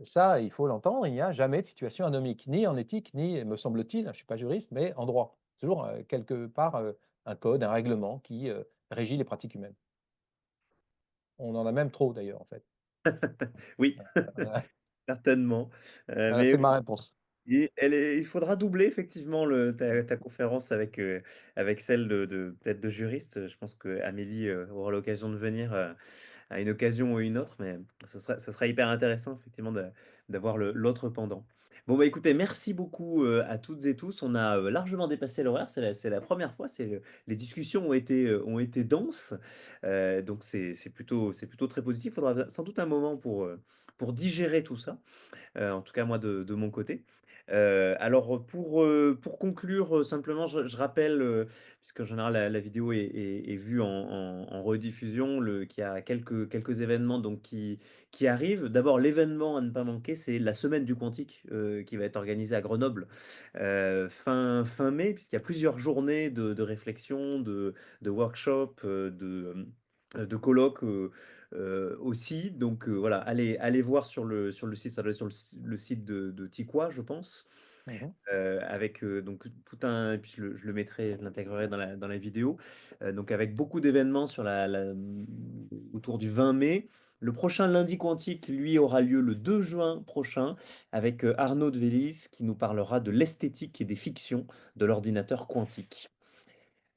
Ça, il faut l'entendre, il n'y a jamais de situation anomique, ni en éthique, ni, me semble-t-il, je ne suis pas juriste, mais en droit. Toujours quelque part un code, un règlement qui régit les pratiques humaines. On en a même trop d'ailleurs, en fait. Oui, Voilà, certainement. voilà, Mais c'est oui, ma réponse. il faudra doubler effectivement ta conférence avec celle peut-être de juriste. Je pense que Amélie aura l'occasion de venir à une occasion ou une autre, mais ce sera hyper intéressant effectivement d'avoir l'autre pendant. Bon bah écoutez, merci beaucoup à toutes et tous. On a largement dépassé l'horaire, c'est la première fois. Les discussions ont été denses, donc c'est plutôt très positif. Il faudra sans doute un moment pour digérer tout ça. En tout cas moi de mon côté. Alors pour conclure, simplement, je rappelle, puisqu'en général la vidéo est vue en rediffusion, qu'il y a quelques événements donc, qui arrivent. D'abord, l'événement à ne pas manquer, c'est la semaine du quantique qui va être organisée à Grenoble fin mai, puisqu'il y a plusieurs journées de réflexion, de workshops, de colloques aussi. Donc voilà, allez voir sur le site, ça doit être sur le site de Tikwa, je pense. Mhm. Avec donc tout un, et puis je le mettrai, je l'intégrerai dans la vidéo. Donc avec beaucoup d'événements autour du 20 mai. Le prochain lundi quantique, lui, aura lieu le 2 juin prochain avec Arnaud de Vélis qui nous parlera de l'esthétique et des fictions de l'ordinateur quantique.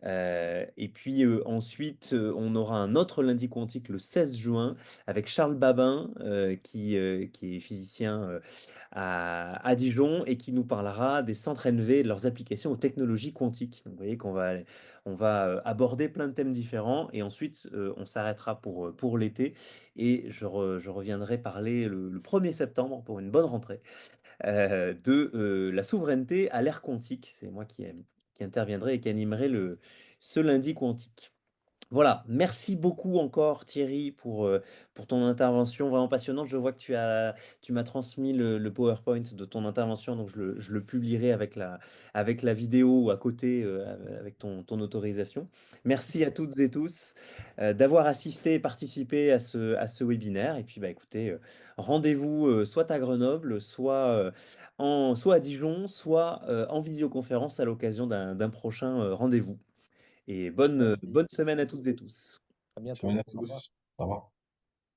Et puis ensuite, on aura un autre lundi quantique le 16 juin avec Charles Babin, qui est physicien à Dijon et qui nous parlera des centres NV et de leurs applications aux technologies quantiques. Donc, vous voyez qu'on va aborder plein de thèmes différents et ensuite on s'arrêtera pour l'été et je reviendrai parler le 1er septembre pour une bonne rentrée de la souveraineté à l'ère quantique. C'est moi qui interviendrai et qui animerai ce lundi quantique. Voilà, merci beaucoup encore Thierry pour ton intervention vraiment passionnante. Je vois que tu m'as transmis le PowerPoint de ton intervention, donc je le publierai avec la vidéo à côté, avec ton autorisation. Merci à toutes et tous d'avoir assisté et participé à ce webinaire. Et puis bah, écoutez, rendez-vous soit à Grenoble, soit à Dijon, soit en visioconférence à l'occasion d'un prochain rendez-vous. Et bonne Merci. semaine à toutes et tous. À Bonne semaine bientôt. à Au revoir. tous. Au revoir.